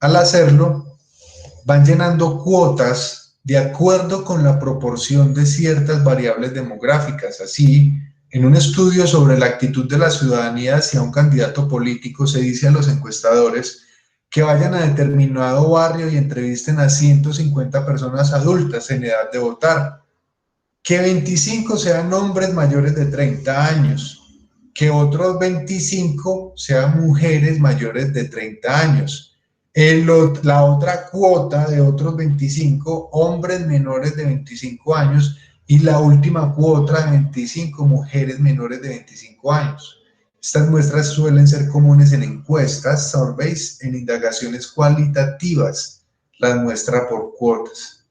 Speaker 1: Al hacerlo, van llenando cuotas de acuerdo con la proporción de ciertas variables demográficas. Así, en un estudio sobre la actitud de la ciudadanía hacia un candidato político, se dice a los encuestadores que vayan a determinado barrio y entrevisten a 150 personas adultas en edad de votar, que 25 sean hombres mayores de 30 años, que otros 25 sean mujeres mayores de 30 años, la otra cuota de otros 25 hombres menores de 25 años y la última cuota de 25 mujeres menores de 25 años. Estas muestras suelen ser comunes en encuestas, surveys, en indagaciones cualitativas, las muestras por cuotas.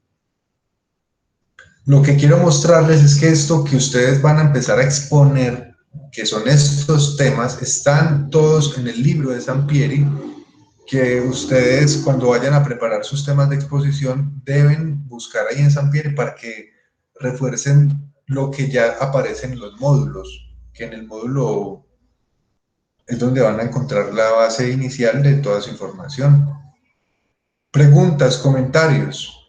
Speaker 1: Lo que quiero mostrarles es que esto que ustedes van a empezar a exponer, que son estos temas, están todos en el libro de Sampieri, que ustedes cuando vayan a preparar sus temas de exposición deben buscar ahí en Sampieri para que refuercen lo que ya aparece en los módulos, que en el módulo es donde van a encontrar la base inicial de toda su información. Preguntas, comentarios.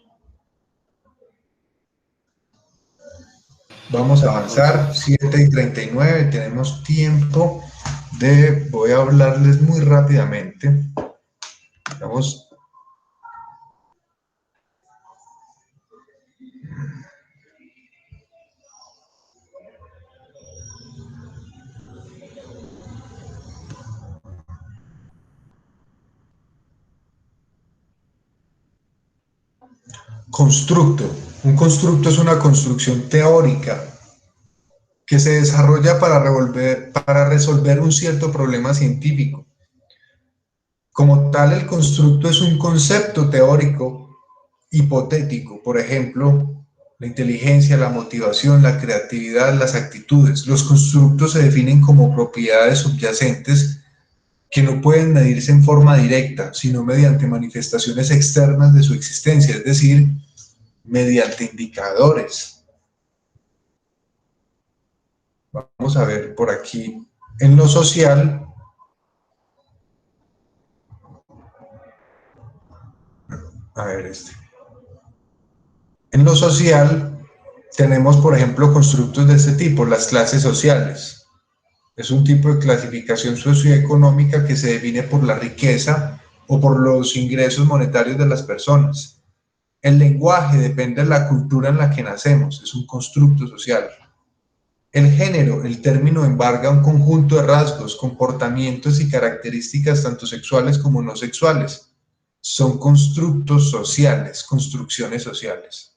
Speaker 1: Vamos a avanzar, 7:39, tenemos tiempo voy a hablarles muy rápidamente. Vamos. Constructo. Un constructo es una construcción teórica que se desarrolla para resolver un cierto problema científico. Como tal, el constructo es un concepto teórico hipotético, por ejemplo, la inteligencia, la motivación, la creatividad, las actitudes. Los constructos se definen como propiedades subyacentes que no pueden medirse en forma directa, sino mediante manifestaciones externas de su existencia, es decir, mediante indicadores. Vamos a ver por aquí. En lo social, En lo social tenemos, por ejemplo, constructos de este tipo, las clases sociales. Es un tipo de clasificación socioeconómica que se define por la riqueza o por los ingresos monetarios de las personas. El lenguaje depende de la cultura en la que nacemos, es un constructo social. El género, el término embarga un conjunto de rasgos, comportamientos y características tanto sexuales como no sexuales. Son constructos sociales, construcciones sociales.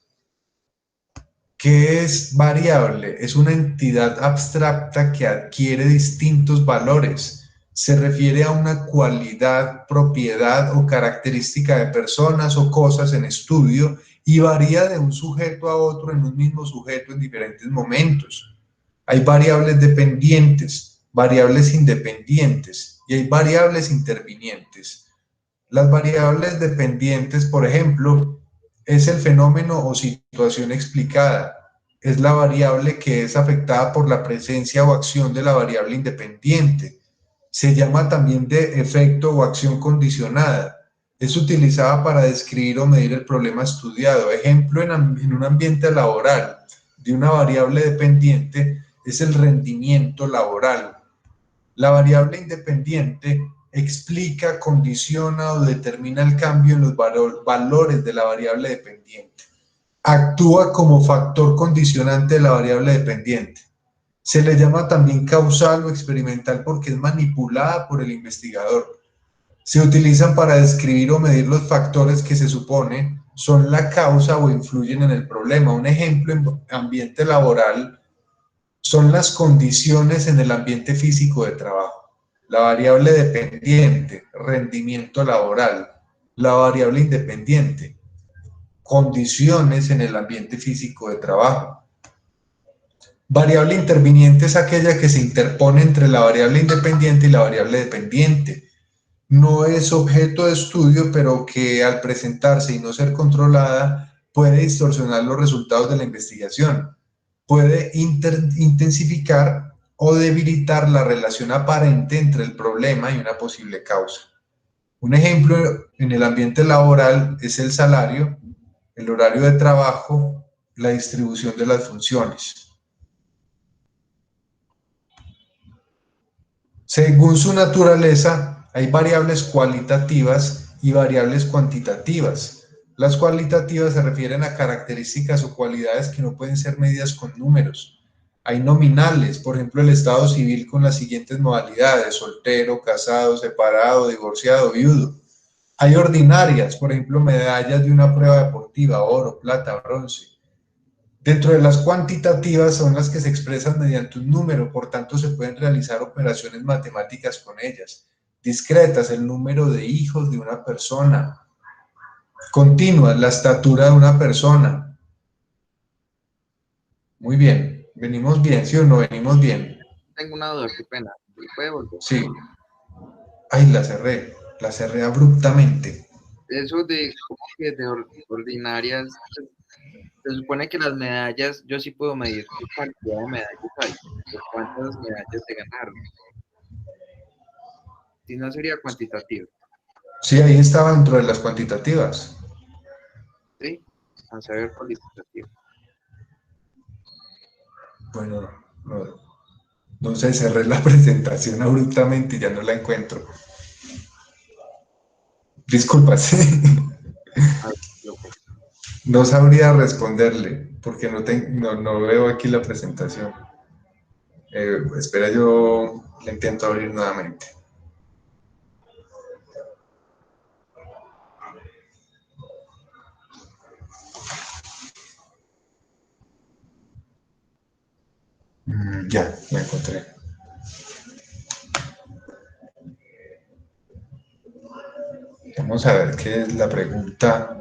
Speaker 1: ¿Qué es variable? Es una entidad abstracta que adquiere distintos valores. Se refiere a una cualidad, propiedad o característica de personas o cosas en estudio y varía de un sujeto a otro en un mismo sujeto en diferentes momentos. Hay variables dependientes, variables independientes y hay variables intervinientes. Las variables dependientes, por ejemplo, es el fenómeno o situación explicada. Es la variable que es afectada por la presencia o acción de la variable independiente. Se llama también de efecto o acción condicionada. Es utilizada para describir o medir el problema estudiado. Ejemplo, en un ambiente laboral de una variable dependiente es el rendimiento laboral. La variable independiente explica, condiciona o determina el cambio en los valores de la variable dependiente. Actúa como factor condicionante de la variable dependiente. Se le llama también causal o experimental porque es manipulada por el investigador. Se utilizan para describir o medir los factores que se supone son la causa o influyen en el problema. Un ejemplo en ambiente laboral son las condiciones en el ambiente físico de trabajo. La variable dependiente, rendimiento laboral. La variable independiente, condiciones en el ambiente físico de trabajo. Variable interviniente es aquella que se interpone entre la variable independiente y la variable dependiente. No es objeto de estudio, pero que al presentarse y no ser controlada puede distorsionar los resultados de la investigación. Puede intensificar o debilitar la relación aparente entre el problema y una posible causa. Un ejemplo en el ambiente laboral es el salario, el horario de trabajo, la distribución de las funciones. Según su naturaleza, hay variables cualitativas y variables cuantitativas. Las cualitativas se refieren a características o cualidades que no pueden ser medidas con números. Hay nominales, por ejemplo, el estado civil con las siguientes modalidades: soltero, casado, separado, divorciado, viudo. Hay ordinarias, por ejemplo, medallas de una prueba deportiva, oro, plata, bronce. Dentro de las cuantitativas son las que se expresan mediante un número, por tanto se pueden realizar operaciones matemáticas con ellas. Discretas, el número de hijos de una persona. Continuas, la estatura de una persona. Muy bien, venimos bien, ¿sí o no? Venimos bien.
Speaker 8: Tengo una duda, qué pena. ¿Puede volver?
Speaker 1: Sí. Ay, la cerré abruptamente.
Speaker 8: Eso de como que de ordinarias, se supone que las medallas, yo sí puedo medir qué cantidad de medallas hay, o cuántas medallas se ganaron. Si no sería cuantitativo,
Speaker 1: Sí, ahí estaba dentro de las cuantitativas.
Speaker 8: ¿sí? A saber cualitativo.
Speaker 1: Bueno, no sé, cerré la presentación abruptamente y ya no la encuentro. Disculpas.
Speaker 8: Ah, lo que-
Speaker 1: No sabría responderle porque no veo aquí la presentación. Espera, yo la intento abrir nuevamente. Ya, la encontré. Vamos a ver qué es la pregunta.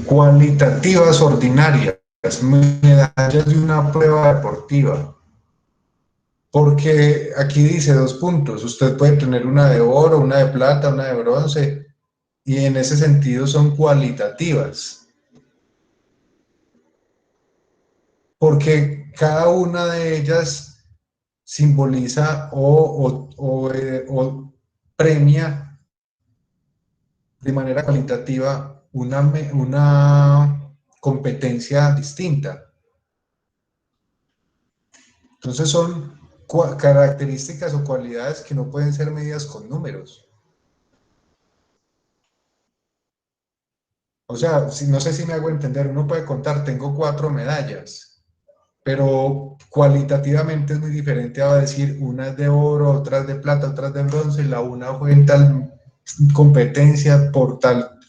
Speaker 1: Cualitativas ordinarias, medallas de una prueba deportiva. Porque aquí dice 2 puntos. Usted puede tener una de oro, una de plata, una de bronce, y en ese sentido son cualitativas. Porque cada una de ellas simboliza o premia de manera cualitativa una competencia distinta. Entonces son características o cualidades que no pueden ser medidas con números. O sea, no sé si me hago entender, uno puede contar, tengo 4 medallas, pero cualitativamente es muy diferente a decir una es de oro, otra es de plata, otra es de bronce, y la una fue en tal competencia por tal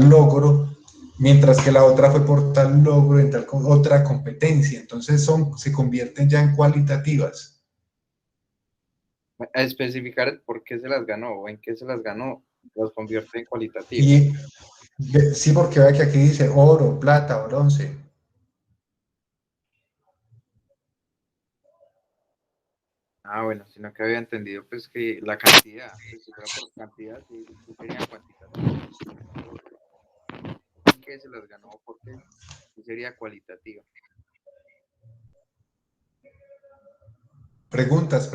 Speaker 1: logro, mientras que la otra fue por tal logro en tal otra competencia. Entonces se convierten ya en cualitativas.
Speaker 8: A especificar por qué se las ganó o en qué se las ganó, los convierte en cualitativas.
Speaker 1: Y sí, porque vea que aquí dice oro, plata, bronce.
Speaker 8: Ah, bueno, sino que había entendido pues que la cantidad, pues si fuera por cantidad, sí, sí sería cuantitativa. ¿En qué se las ganó? ¿Por qué? Sí sería cualitativa.
Speaker 1: Preguntas,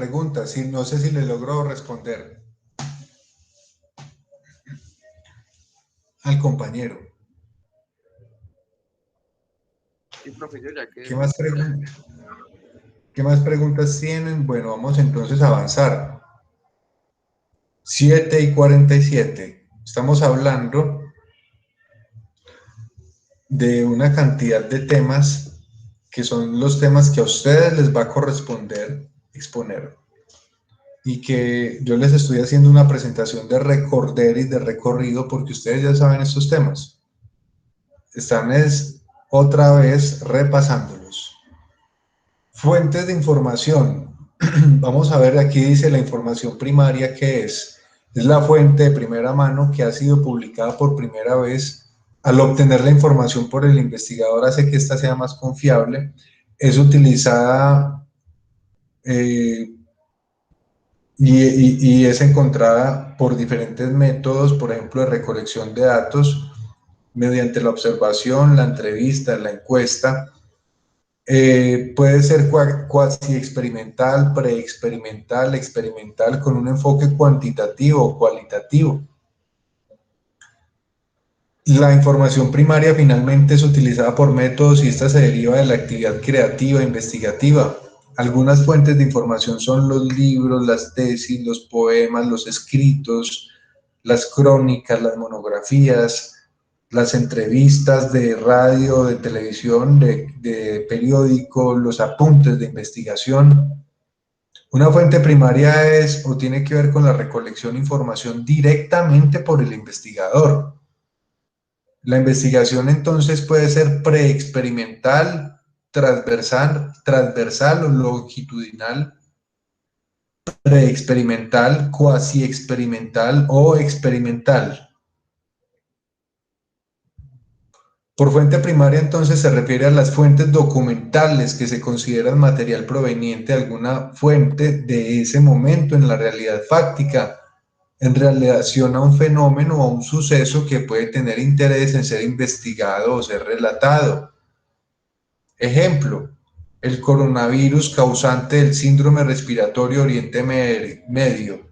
Speaker 1: sí, no sé si le logro responder al compañero.
Speaker 8: Sí, profe, yo ya que
Speaker 1: ¿Qué más ¿Qué más preguntas tienen? Bueno, vamos entonces a avanzar. 7:47. Estamos hablando de una cantidad de temas que son los temas que a ustedes les va a corresponder exponer y que yo les estoy haciendo una presentación de recorder y de recorrido porque ustedes ya saben estos temas. Están otra vez repasándolos. Fuentes de información. Vamos a ver, aquí dice la información primaria, ¿qué es? Es la fuente de primera mano que ha sido publicada por primera vez. Al obtener la información por el investigador hace que ésta sea más confiable. Es utilizada y es encontrada por diferentes métodos, por ejemplo, de recolección de datos, mediante la observación, la entrevista, la encuesta. Puede ser cuasi experimental, preexperimental, experimental, con un enfoque cuantitativo o cualitativo. La información primaria finalmente es utilizada por métodos y esta se deriva de la actividad creativa e investigativa. Algunas fuentes de información son los libros, las tesis, los poemas, los escritos, las crónicas, las monografías, las entrevistas de radio, de televisión, de periódico, los apuntes de investigación. Una fuente primaria es o tiene que ver con la recolección de información directamente por el investigador. La investigación entonces puede ser preexperimental, transversal o longitudinal, preexperimental, cuasi experimental o experimental. Por fuente primaria entonces se refiere a las fuentes documentales que se consideran material proveniente de alguna fuente de ese momento en la realidad fáctica, en relación a un fenómeno o a un suceso que puede tener interés en ser investigado o ser relatado. Ejemplo, el coronavirus causante del síndrome respiratorio Oriente Medio.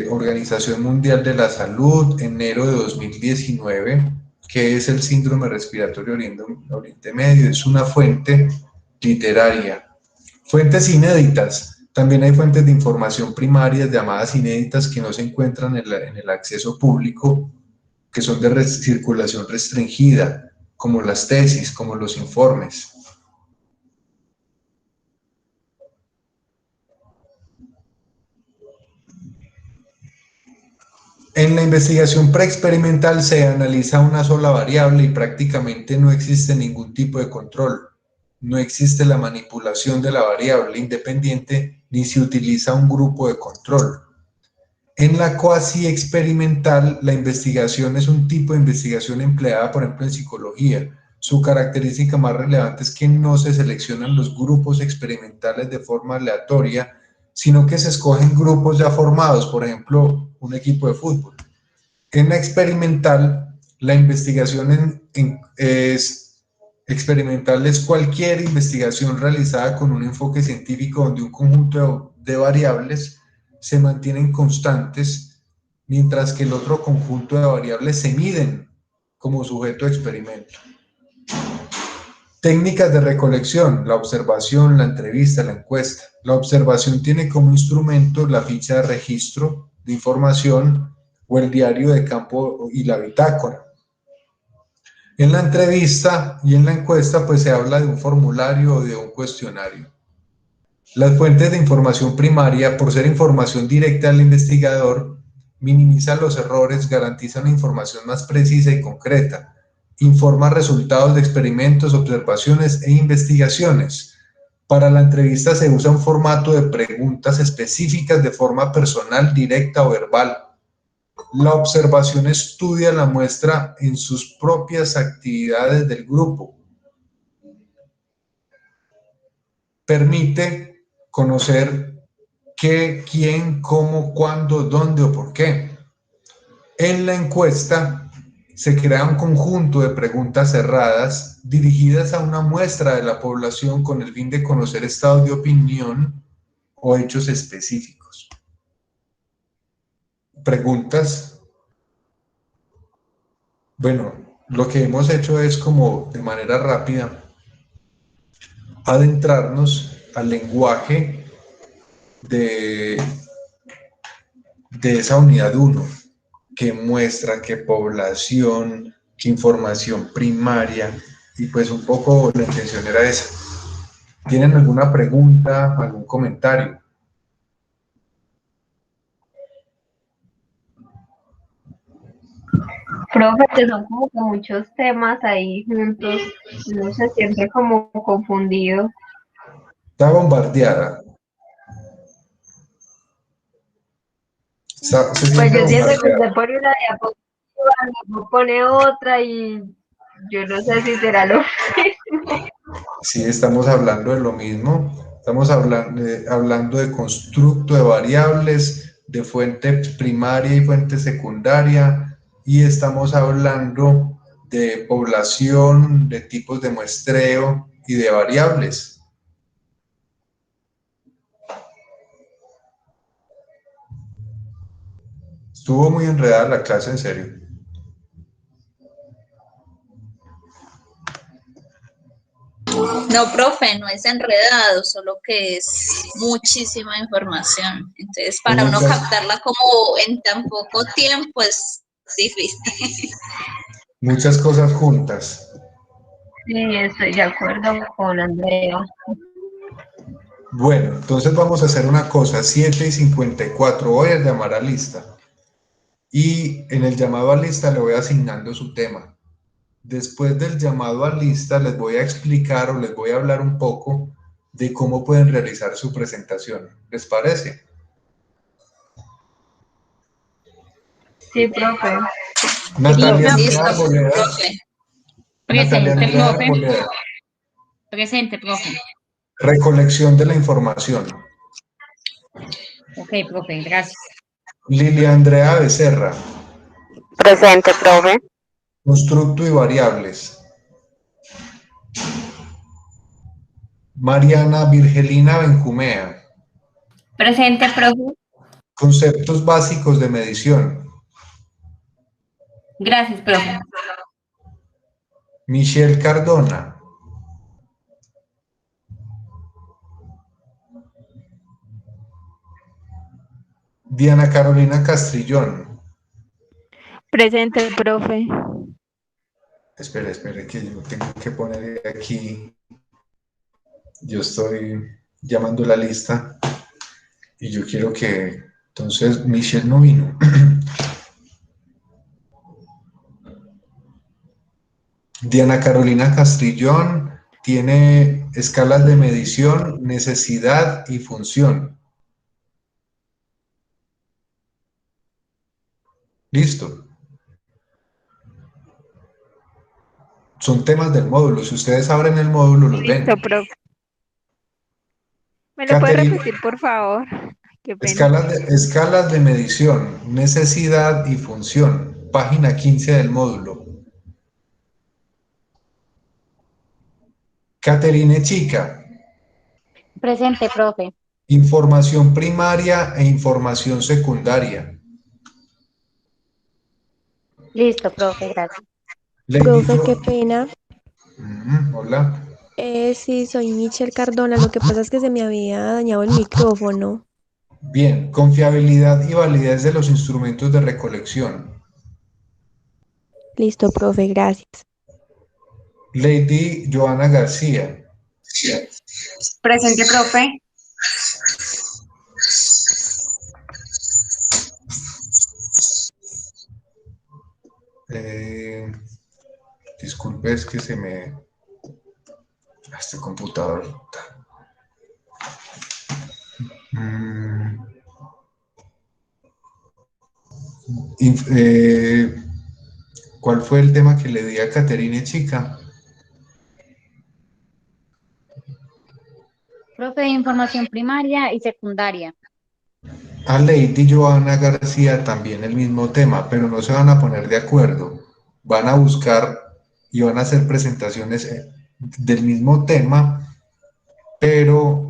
Speaker 1: Organización Mundial de la Salud, enero de 2019, que es el síndrome respiratorio Oriente Medio, es una fuente literaria. Fuentes inéditas, también hay fuentes de información primarias llamadas inéditas que no se encuentran en el acceso público, que son de circulación restringida, como las tesis, como los informes. En la investigación preexperimental se analiza una sola variable y prácticamente no existe ningún tipo de control. No existe la manipulación de la variable independiente ni se utiliza un grupo de control. En la cuasi experimental, la investigación es un tipo de investigación empleada, por ejemplo, en psicología. Su característica más relevante es que no se seleccionan los grupos experimentales de forma aleatoria, sino que se escogen grupos ya formados, por ejemplo, un equipo de fútbol. En la experimental, la investigación experimental es cualquier investigación realizada con un enfoque científico donde un conjunto de variables se mantienen constantes, mientras que el otro conjunto de variables se miden como sujeto de experimento. Técnicas de recolección: la observación, la entrevista, la encuesta. La observación tiene como instrumento la ficha de registro de información o el diario de campo y la bitácora. En la entrevista y en la encuesta pues se habla de un formulario o de un cuestionario. Las fuentes de información primaria, por ser información directa al investigador, minimiza los errores, garantiza una información más precisa y concreta, informa resultados de experimentos, observaciones e investigaciones. Para la entrevista se usa un formato de preguntas específicas de forma personal, directa o verbal. La observación estudia la muestra en sus propias actividades del grupo. Permite conocer qué, quién, cómo, cuándo, dónde o por qué. En la encuesta se crea un conjunto de preguntas cerradas dirigidas a una muestra de la población con el fin de conocer estados de opinión o hechos específicos. Preguntas. Bueno, lo que hemos hecho es como de manera rápida adentrarnos al lenguaje de esa unidad 1, que muestra qué población, qué información primaria, y pues un poco la intención era esa. ¿Tienen alguna pregunta, algún comentario?
Speaker 5: Profe, que son como que muchos temas ahí juntos, uno se siente como confundido.
Speaker 1: Está bombardeada. Se
Speaker 5: Pues
Speaker 1: siente
Speaker 5: yo siento que
Speaker 1: bombardeada.
Speaker 5: usted pone una diapositiva, luego pone otra y yo no sé si será lo mismo.
Speaker 1: Sí, estamos hablando de lo mismo. Estamos hablando de constructo de variables, de fuente primaria y fuente secundaria, y estamos hablando de población, de tipos de muestreo y de variables. Estuvo muy enredada la clase, en serio.
Speaker 9: No, profe, no es enredado, solo que es muchísima información. Entonces, para uno captarla como en tan poco tiempo es difícil.
Speaker 1: Muchas cosas juntas.
Speaker 5: Sí, estoy de acuerdo con Andrea.
Speaker 1: Bueno, entonces vamos a hacer una cosa, 7:54, voy a llamar a lista. Y en el llamado a lista le voy asignando su tema. Después del llamado a lista les voy a explicar o les voy a hablar un poco de cómo pueden realizar su presentación. ¿Les parece?
Speaker 5: Sí, profe.
Speaker 1: Natalia Andrea
Speaker 9: Listo,
Speaker 1: Arboleda.
Speaker 9: profe.
Speaker 1: Natalia Andrea Arboleda.
Speaker 10: Presente, profe.
Speaker 1: Recolección de la información.
Speaker 10: Ok, profe, gracias.
Speaker 1: Lilia Andrea Becerra.
Speaker 11: Presente, profe.
Speaker 1: Constructo y variables. Mariana Virgelina Benjumea.
Speaker 10: Presente, profe.
Speaker 1: Conceptos básicos de medición.
Speaker 10: Gracias, profe.
Speaker 1: Michelle Cardona. Diana Carolina Castrillón.
Speaker 12: Presente, profe.
Speaker 1: Espere, que yo tengo que poner aquí. Yo estoy llamando la lista y yo quiero que... Entonces, Michelle no vino. Diana Carolina Castrillón tiene escalas de medición, necesidad y función. Listo. Son temas del módulo. Si ustedes abren el módulo, los ven.
Speaker 12: Listo, profe. ¿Me lo puede
Speaker 1: Caterina,
Speaker 12: repetir, por favor? Qué pena.
Speaker 1: escalas de medición, necesidad y función. Página 15 del módulo. Caterine Chica.
Speaker 10: Presente, profe.
Speaker 1: Información primaria e información secundaria.
Speaker 10: Listo, profe, gracias.
Speaker 12: Profe, qué pena.
Speaker 1: Hola.
Speaker 12: Sí, soy Michelle Cardona. Lo que pasa es que se me había dañado el micrófono.
Speaker 1: Bien, confiabilidad y validez de los instrumentos de recolección.
Speaker 12: Listo, profe, gracias.
Speaker 1: Lady Joana García.
Speaker 13: Presente, profe.
Speaker 1: Disculpe, es que se me... Este computador... ¿Cuál fue el tema que le di a Caterine Chica?
Speaker 10: Profe, información primaria y secundaria.
Speaker 1: A Lady Joana García también el mismo tema, pero no se van a poner de acuerdo. Van a buscar y van a hacer presentaciones del mismo tema, pero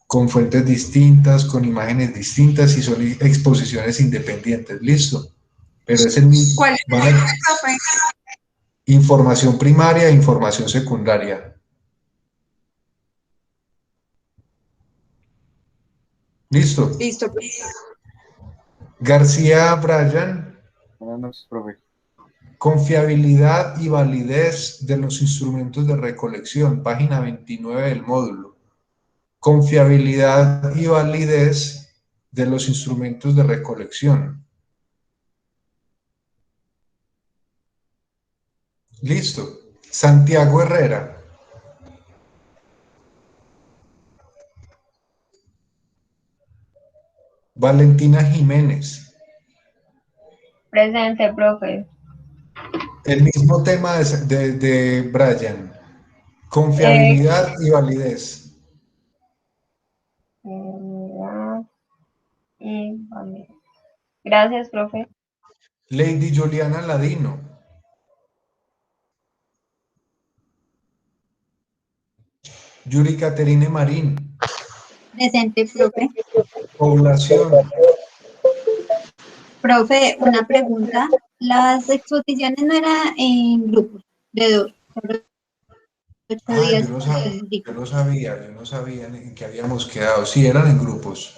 Speaker 1: con fuentes distintas, con imágenes distintas y son exposiciones independientes. ¿Listo? Pero es el mismo.
Speaker 13: ¿Cuál es el tema, profe?
Speaker 1: Información primaria e información secundaria. ¿Listo?
Speaker 13: Listo, profe.
Speaker 1: García Brian.
Speaker 8: Buenas noches, profe.
Speaker 1: Confiabilidad y validez de los instrumentos de recolección, página 29 del módulo. Confiabilidad y validez de los instrumentos de recolección. Listo. Santiago Herrera. Valentina Jiménez.
Speaker 5: Presente, profe.
Speaker 1: El mismo tema de Brian. Confiabilidad y validez.
Speaker 5: Gracias, profe.
Speaker 1: Lady Juliana Ladino. Yuri Caterine Marín.
Speaker 13: Presente, profe.
Speaker 1: Población.
Speaker 13: Profe, una pregunta. Las exposiciones no eran en grupos de dos, solo 8 días.
Speaker 1: Yo no sabía en qué habíamos quedado. Sí, eran en grupos.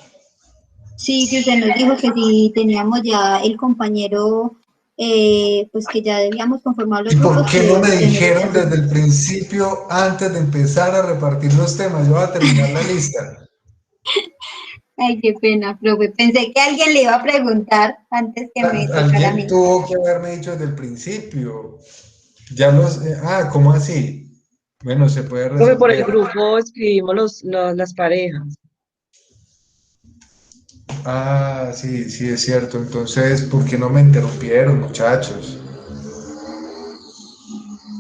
Speaker 13: Sí, que usted nos dijo que si teníamos ya el compañero, pues que ya debíamos conformar los
Speaker 1: ¿Y por
Speaker 13: grupos.
Speaker 1: qué no me
Speaker 13: que
Speaker 1: dijeron desde el principio, antes de empezar a repartir los temas? Yo voy a terminar la lista.
Speaker 13: Ay, qué pena, profe. Pensé que alguien le iba a preguntar antes que me tocara a mí.
Speaker 1: Alguien tuvo que haberme dicho desde el principio. Ya los... ¿cómo así? Bueno, se puede resolver.
Speaker 7: Profe, por el grupo escribimos las parejas.
Speaker 1: Sí, sí, es cierto. Entonces, ¿por qué no me interrumpieron, muchachos?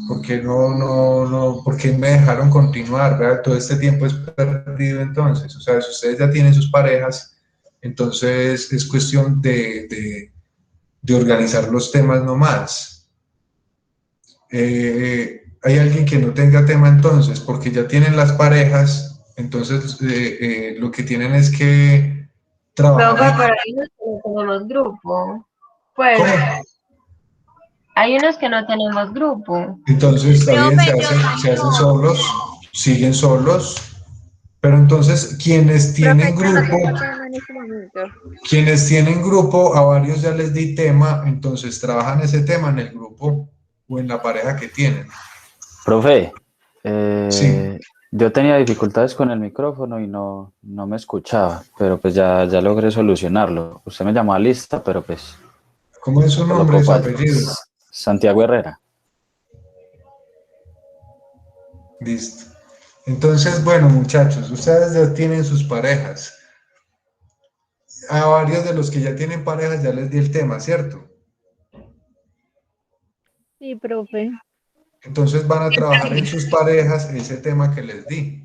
Speaker 1: ¿Por qué por qué me dejaron continuar? ¿Verdad? Todo este tiempo es perdido entonces. O sea, si ustedes ya tienen sus parejas, entonces es cuestión de organizar los temas nomás. Hay alguien que no tenga tema entonces, porque ya tienen las parejas, entonces lo que tienen es que trabajar.
Speaker 5: Profe, pero hay unos que no tenemos grupo. Pues,
Speaker 1: ¿Cómo?
Speaker 5: hay unos que no tenemos grupo.
Speaker 1: Entonces está bien, se hacen solos, siguen solos, pero entonces quienes tienen grupo, a varios ya les di tema, entonces trabajan ese tema en el grupo o en la pareja que tienen.
Speaker 14: Profe,
Speaker 1: Sí.
Speaker 14: yo tenía dificultades con el micrófono y no me escuchaba, pero pues ya logré solucionarlo. Usted me llamó a lista, pero pues...
Speaker 1: ¿Cómo es su nombre y su apellido?
Speaker 14: Santiago Herrera.
Speaker 1: Listo. Entonces, bueno, muchachos, ustedes ya tienen sus parejas. A varios de los que ya tienen parejas ya les di el tema, ¿cierto?
Speaker 15: Sí, profe.
Speaker 1: Entonces van a trabajar en sus parejas ese tema que les di.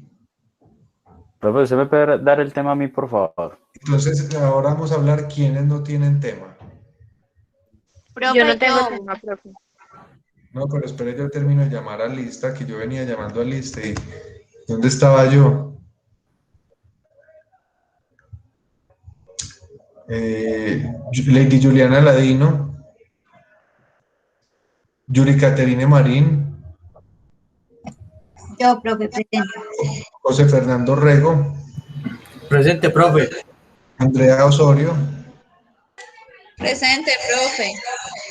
Speaker 14: Profe, ¿usted me puede dar el tema a mí, por favor?
Speaker 1: Entonces, ahora vamos a hablar quiénes no tienen tema.
Speaker 15: Yo no tengo tema, profe.
Speaker 1: No, pero espere, yo termino de llamar a Lista, que yo venía llamando a Lista y ¿dónde estaba yo? Lady Juliana Ladino, Yuri Caterine Marín,
Speaker 13: Yo, profe, presente.
Speaker 1: José Fernando Rego,
Speaker 2: Presente, profe.
Speaker 1: Andrea Osorio,
Speaker 9: Presente, profe.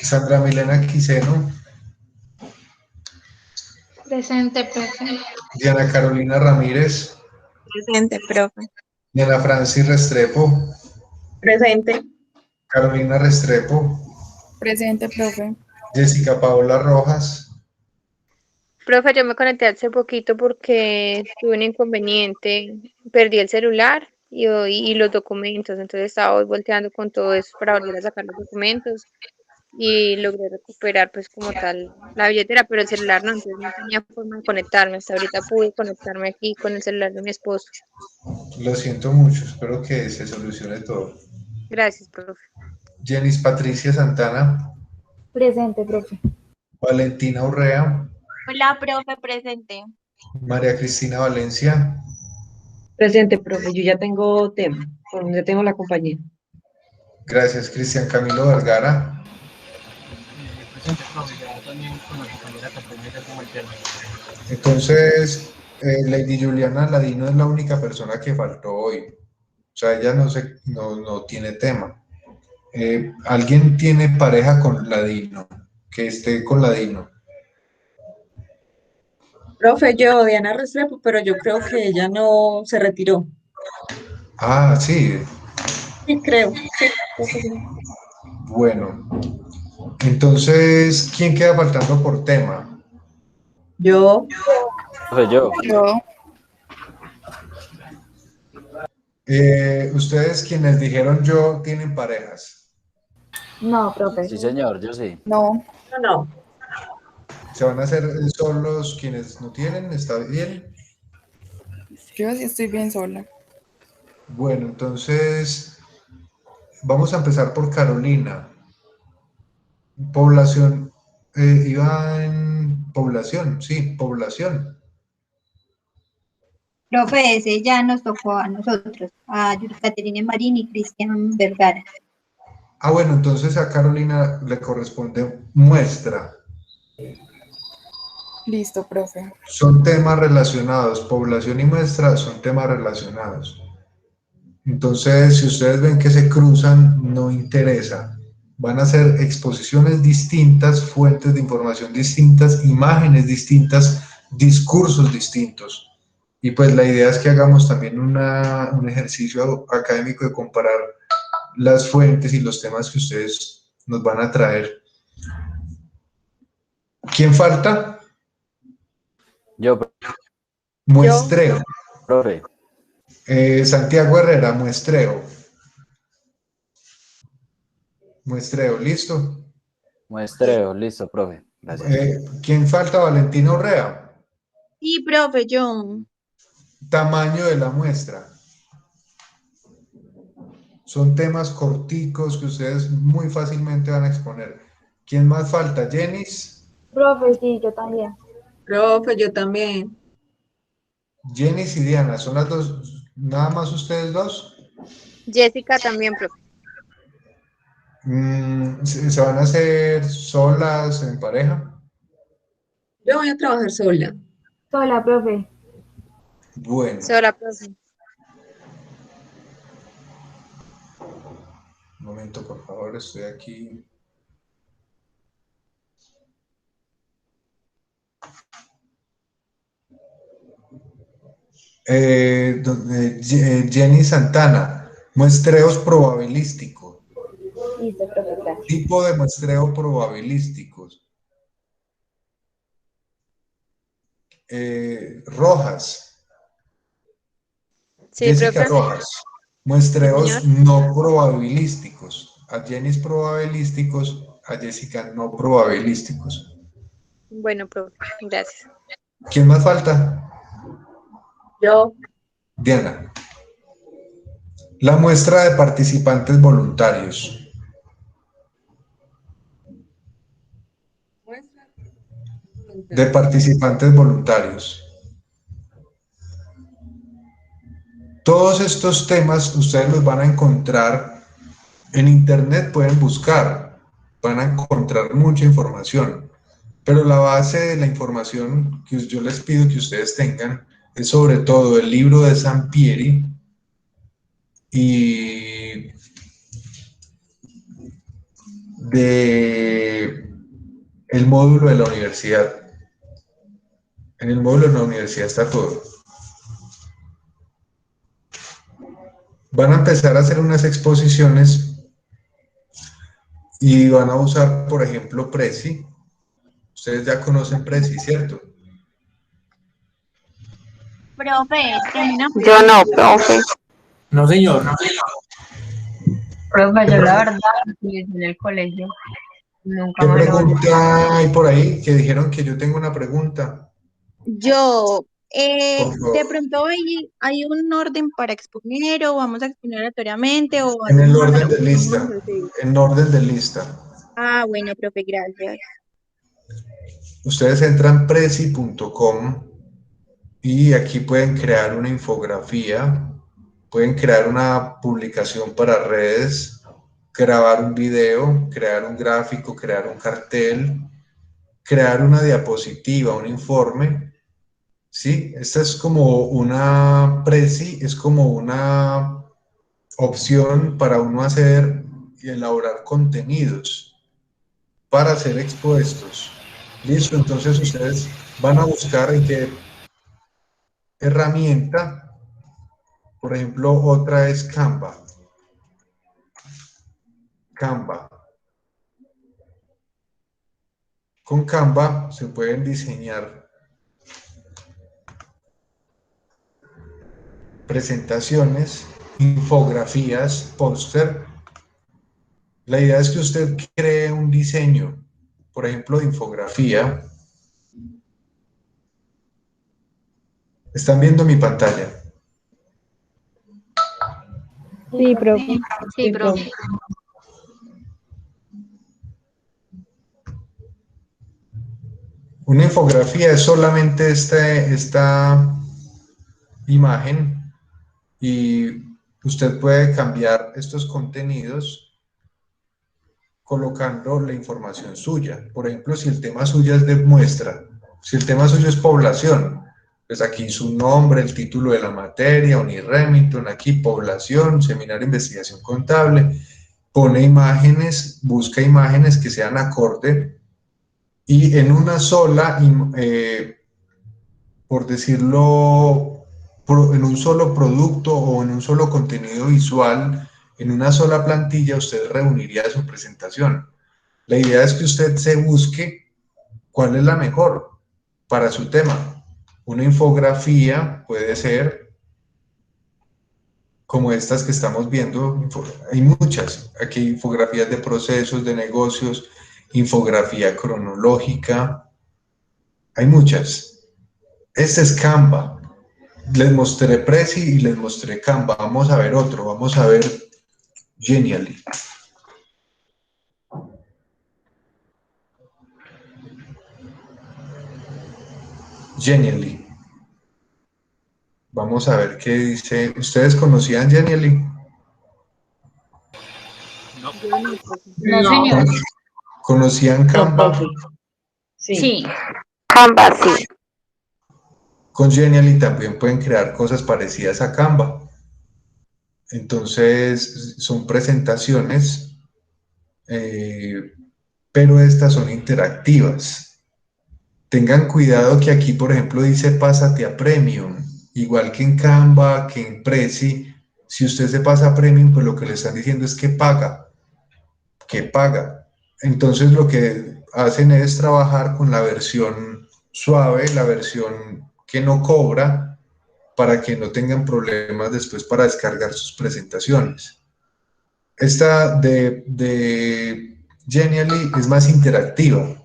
Speaker 1: Sandra Milena Quiseno,
Speaker 6: Presente, profe.
Speaker 1: Diana Carolina Ramírez,
Speaker 3: Presente, profe.
Speaker 1: Diana Francis Restrepo,
Speaker 3: Presente.
Speaker 1: Carolina Restrepo,
Speaker 16: Presente, profe.
Speaker 1: Jessica Paola Rojas,
Speaker 15: Profe, yo me conecté hace poquito porque tuve un inconveniente, perdí el celular y los documentos, entonces estaba hoy volteando con todo eso para volver a sacar los documentos y logré recuperar pues como tal la billetera, pero el celular no, entonces no tenía forma de conectarme, hasta ahorita pude conectarme aquí con el celular de mi esposo.
Speaker 1: lo siento mucho, espero que se solucione todo.
Speaker 15: Gracias, profe.
Speaker 1: Jenis Patricia Santana,
Speaker 10: Presente, profe.
Speaker 1: Valentina Urrea,
Speaker 17: Hola, profe, presente.
Speaker 1: María Cristina Valencia,
Speaker 7: Presente, profe, yo ya tengo tema, ya tengo la compañía.
Speaker 1: gracias Cristian Camilo Vergara,
Speaker 2: Presente, profe. Ya también con la compañera Caterina ya como el tema.
Speaker 1: entonces Lady Juliana Ladino es la única persona que faltó hoy, o sea, ella no tiene tema. ¿Alguien tiene pareja con Ladino? Que esté con Ladino.
Speaker 18: Profe, yo, Diana Restrepo, pero yo creo que ella no se retiró.
Speaker 1: Ah, sí,
Speaker 18: Sí, creo. Sí, creo que sí.
Speaker 1: bueno. Entonces, ¿quién queda faltando por tema?
Speaker 18: Yo.
Speaker 14: Profe, yo.
Speaker 1: Ustedes quienes dijeron yo tienen parejas.
Speaker 10: No, profe.
Speaker 14: Sí, señor, yo sí.
Speaker 16: No.
Speaker 18: No.
Speaker 1: ¿Se van a hacer solos quienes no tienen? ¿Está bien?
Speaker 16: Yo sí estoy bien sola.
Speaker 1: Bueno, entonces vamos a empezar por Carolina. Población, iba en población, sí, población.
Speaker 13: Profe, ese ya nos tocó a nosotros, a Yuri Caterine Marín y Cristian Vergara.
Speaker 1: Ah, bueno, entonces a Carolina le corresponde muestra.
Speaker 16: Listo, profe.
Speaker 1: Son temas relacionados, población y muestra son temas relacionados. Entonces, si ustedes ven que se cruzan, no interesa. Van a ser exposiciones distintas, fuentes de información distintas, imágenes distintas, discursos distintos. Y pues la idea es que hagamos también un ejercicio académico de comparar las fuentes y los temas que ustedes nos van a traer. ¿Quién falta?
Speaker 14: Yo,
Speaker 1: Muestreo.
Speaker 14: profe.
Speaker 1: Santiago Herrera, muestreo. Muestreo, ¿listo?
Speaker 14: Muestreo, listo, profe. Gracias.
Speaker 1: ¿Quién falta? Valentina Urrea.
Speaker 17: Sí, profe, yo.
Speaker 1: Tamaño de la muestra. Son temas corticos que ustedes muy fácilmente van a exponer. ¿Quién más falta? ¿Jenis?
Speaker 10: Profe, sí, yo también.
Speaker 18: Profe, yo también.
Speaker 1: Jenis y Diana, ¿son las dos? ¿Nada más ustedes dos?
Speaker 15: Jessica también, profe.
Speaker 1: ¿Se van a hacer solas, en pareja?
Speaker 18: Yo voy a trabajar sola.
Speaker 10: Sola, profe.
Speaker 1: Bueno.
Speaker 15: Sola, profe.
Speaker 1: Un momento, por favor, estoy aquí. Jenny Santana, muestreos probabilísticos.
Speaker 10: Listo, profe, gracias.
Speaker 1: Tipo de muestreo probabilísticos. Rojas,
Speaker 15: Sí,
Speaker 1: Jessica
Speaker 15: profe.
Speaker 1: Rojas, muestreos
Speaker 15: señor.
Speaker 1: no probabilísticos. A Jenny probabilísticos, a Jessica no probabilísticos.
Speaker 15: Bueno, profe, gracias.
Speaker 1: ¿Quién más falta?
Speaker 18: Yo.
Speaker 1: Diana. La muestra de participantes voluntarios. De participantes voluntarios. Todos estos temas ustedes los van a encontrar en internet, pueden buscar, van a encontrar mucha información, pero la base de la información que yo les pido que ustedes tengan es sobre todo el libro de Sampieri y de el módulo de la universidad. En el módulo de la universidad está todo. Van a empezar a hacer unas exposiciones y van a usar, por ejemplo, Prezi. Ustedes ya conocen Prezi, ¿cierto?
Speaker 13: Profe, tengo una
Speaker 11: Yo no, profe.
Speaker 2: No, señor.
Speaker 5: Profe, yo la verdad lo utilicé en el colegio. Nunca
Speaker 1: ¿Qué
Speaker 5: más lo volví.
Speaker 1: pregunta hay por ahí? Que dijeron que yo tengo una pregunta.
Speaker 17: Yo,
Speaker 1: Por
Speaker 17: de
Speaker 1: favor.
Speaker 17: pronto hay un orden para exponer o vamos a exponer aleatoriamente o
Speaker 1: En el
Speaker 17: hacemos
Speaker 1: orden de
Speaker 17: algo.
Speaker 1: lista. En orden de lista.
Speaker 17: Ah, bueno, profe, gracias.
Speaker 1: Ustedes entran prezi.com y aquí pueden crear una infografía, pueden crear una publicación para redes, grabar un video, crear un gráfico, crear un cartel, crear una diapositiva, un informe. ¿Sí? Esta es como una Prezi, es como una opción para uno hacer y elaborar contenidos para ser expuestos. Listo, entonces ustedes van a buscar en qué herramienta, por ejemplo, otra es Canva. Canva. Con Canva se pueden diseñar presentaciones, infografías, póster. La idea es que usted cree un diseño, por ejemplo, de infografía. ¿Están viendo mi pantalla?
Speaker 12: Sí, profe.
Speaker 15: Sí, profe.
Speaker 1: Una infografía es solamente esta imagen y usted puede cambiar estos contenidos colocando la información suya. Por ejemplo, si el tema suyo es de muestra, si el tema suyo es población, pues aquí su nombre, el título de la materia, Uniremington, aquí población, seminario de investigación contable, pone imágenes, busca imágenes que sean acorde y en una sola, por decirlo, en un solo producto o en un solo contenido visual, en una sola plantilla, usted reuniría su presentación. La idea es que usted se busque cuál es la mejor para su tema. Una infografía puede ser como estas que estamos viendo, hay muchas, aquí hay infografías de procesos, de negocios, infografía cronológica, hay muchas. Este es Canva. Les mostré Prezi y les mostré Canva. Vamos a ver otro, vamos a ver Genially. Genially. Vamos a ver qué dice. ¿Ustedes conocían Genially?
Speaker 18: No, señor.
Speaker 1: ¿Conocían Canva?
Speaker 18: Sí.
Speaker 11: Canva, sí.
Speaker 1: Con Genially también pueden crear cosas parecidas a Canva. Entonces, son presentaciones, pero estas son interactivas. Tengan cuidado que aquí, por ejemplo, dice pásate a Premium. Igual que en Canva, que en Prezi, si usted se pasa a Premium, pues lo que le están diciendo es que paga. Entonces lo que hacen es trabajar con la versión suave, la versión que no cobra, para que no tengan problemas después para descargar sus presentaciones. Esta de Genially es más interactiva.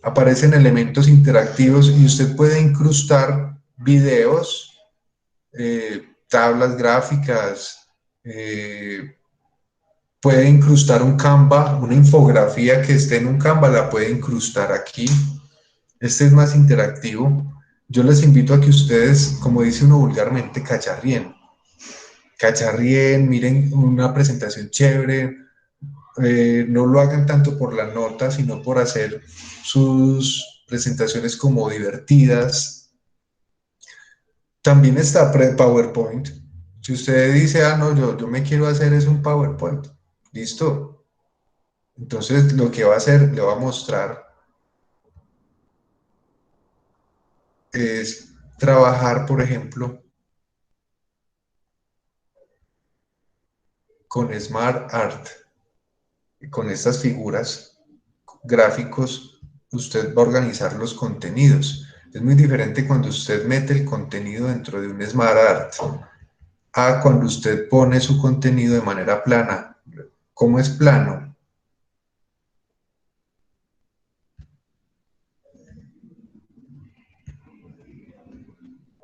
Speaker 1: Aparecen elementos interactivos y usted puede incrustar videos, tablas gráficas, puede incrustar un Canva, una infografía que esté en un Canva, la puede incrustar aquí. Este es más interactivo. Yo les invito a que ustedes, como dice uno vulgarmente, cacharrien. Cacharrien, miren una presentación chévere, no lo hagan tanto por la nota, sino por hacer sus presentaciones como divertidas. También está PowerPoint. Si usted dice, ah, no, yo me quiero hacer es un PowerPoint, listo. Entonces, lo que va a hacer, le va a mostrar, es trabajar, por ejemplo, con Smart Art. Con estas figuras, gráficos, usted va a organizar los contenidos. Es muy diferente cuando usted mete el contenido dentro de un Smart Art a cuando usted pone su contenido de manera plana. ¿Cómo es plano?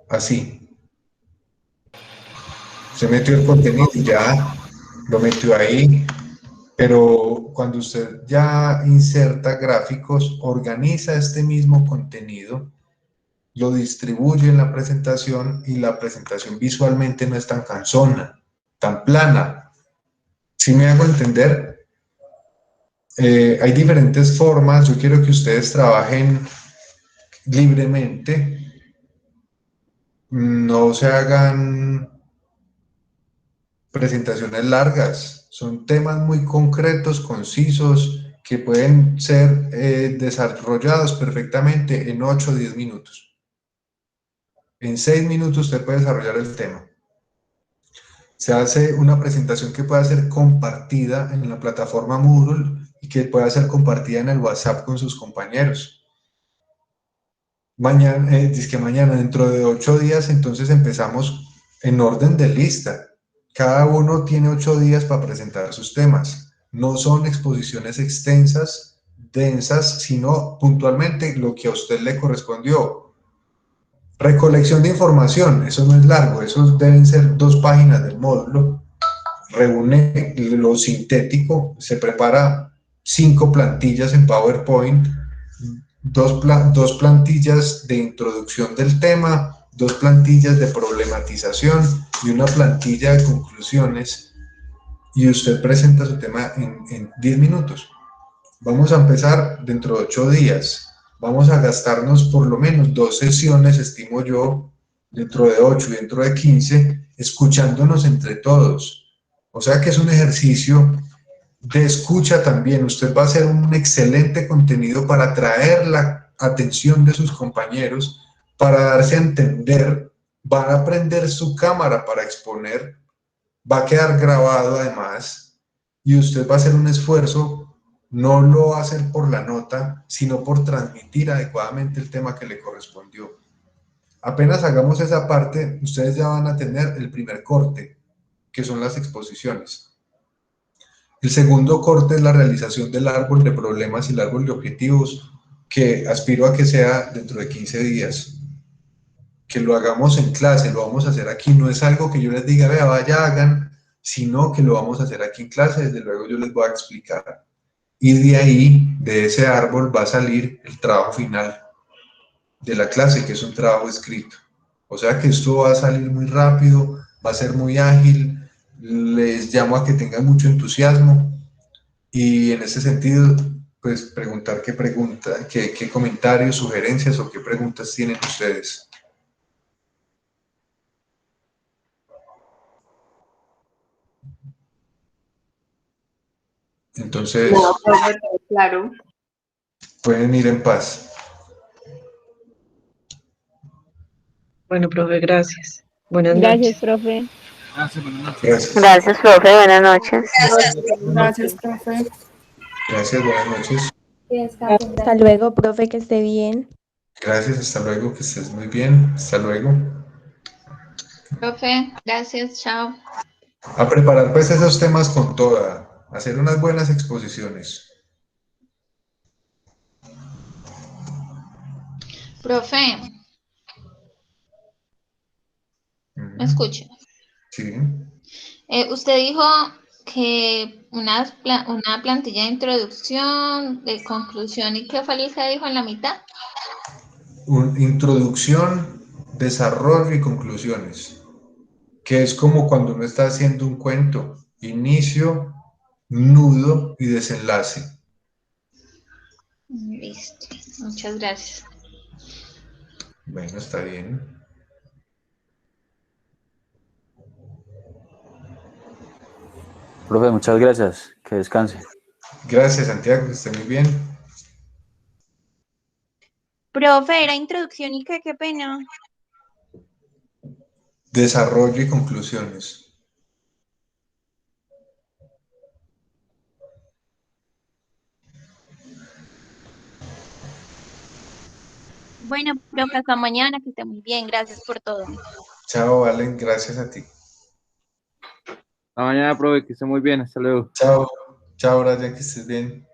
Speaker 1: Así. Usted metió el contenido y ya lo metió ahí. Pero cuando usted ya inserta gráficos, organiza este mismo contenido, lo distribuye en la presentación y la presentación visualmente no es tan cansona, tan plana. ¿Sí me hago entender? Hay diferentes formas. Yo quiero que ustedes trabajen libremente, no se hagan presentaciones largas. Son temas muy concretos, concisos, que pueden ser desarrollados perfectamente en 8 o 10 minutos. En 6 minutos usted puede desarrollar el tema. Se hace una presentación que pueda ser compartida en la plataforma Moodle y que pueda ser compartida en el WhatsApp con sus compañeros. Mañana, dentro de 8 días, entonces empezamos en orden de lista. Cada uno tiene 8 días para presentar sus temas. No son exposiciones extensas, densas, sino puntualmente lo que a usted le correspondió. Recolección de información, eso no es largo, eso deben ser 2 páginas del módulo. Reúne lo sintético, se prepara 5 plantillas en PowerPoint, 2 plantillas de introducción del tema, 2 plantillas de problematización y una plantilla de conclusiones, y usted presenta su tema en 10 minutos. Vamos a empezar dentro de 8 días. Vamos a gastarnos por lo menos 2 sesiones, estimo yo, dentro de 8 y dentro de 15, escuchándonos entre todos. O sea que es un ejercicio de escucha también. Usted va a hacer un excelente contenido para atraer la atención de sus compañeros, para darse a entender. Van a prender su cámara para exponer, va a quedar grabado además, y usted va a hacer un esfuerzo. No lo va a hacer por la nota, sino por transmitir adecuadamente el tema que le correspondió. Apenas hagamos esa parte, ustedes ya van a tener el primer corte, que son las exposiciones. El segundo corte es la realización del árbol de problemas y el árbol de objetivos, que aspiro a que sea dentro de 15 días. Que lo hagamos en clase, lo vamos a hacer aquí. No es algo que yo les diga, vea, vaya, hagan, sino que lo vamos a hacer aquí en clase. Desde luego yo les voy a explicar. Y de ahí, de ese árbol, va a salir el trabajo final de la clase, que es un trabajo escrito. O sea que esto va a salir muy rápido, va a ser muy ágil. Les llamo a que tengan mucho entusiasmo y en ese sentido, pues preguntar qué comentarios, sugerencias o qué preguntas tienen ustedes. Entonces,
Speaker 5: No, profe, claro.
Speaker 1: pueden ir en paz.
Speaker 7: Bueno, profe, gracias. Buenas noches.
Speaker 15: Gracias, profe.
Speaker 2: Gracias, buenas noches.
Speaker 1: Gracias.
Speaker 11: Gracias, profe. Buenas noches.
Speaker 16: Gracias, profe.
Speaker 1: Gracias, buenas noches.
Speaker 10: Que descansen.
Speaker 12: Hasta luego, profe, que esté bien.
Speaker 1: Gracias, hasta luego, que estés muy bien. Hasta luego.
Speaker 9: Profe, gracias, chao.
Speaker 1: A preparar pues esos temas con toda, hacer unas buenas exposiciones.
Speaker 9: Profe, ¿me escucha?
Speaker 1: Sí.
Speaker 9: Usted dijo que una plantilla de introducción, de conclusión, ¿y qué fue lo que dijo en la mitad?
Speaker 1: Introducción, desarrollo y conclusiones, que es como cuando uno está haciendo un cuento, inicio, nudo y desenlace.
Speaker 9: Listo, muchas gracias.
Speaker 1: Bueno, está bien.
Speaker 14: Profe, muchas gracias. Que descanse.
Speaker 1: Gracias, Santiago, que esté muy bien.
Speaker 17: Profe, era introducción y qué pena.
Speaker 1: Desarrollo y conclusiones.
Speaker 17: Bueno, profe, hasta mañana, que esté muy bien. Gracias por todo.
Speaker 1: Chao, Valen, gracias a ti.
Speaker 8: Hasta mañana, profe, que esté muy bien. Hasta luego.
Speaker 1: Chao, chao, Brian, que estés bien.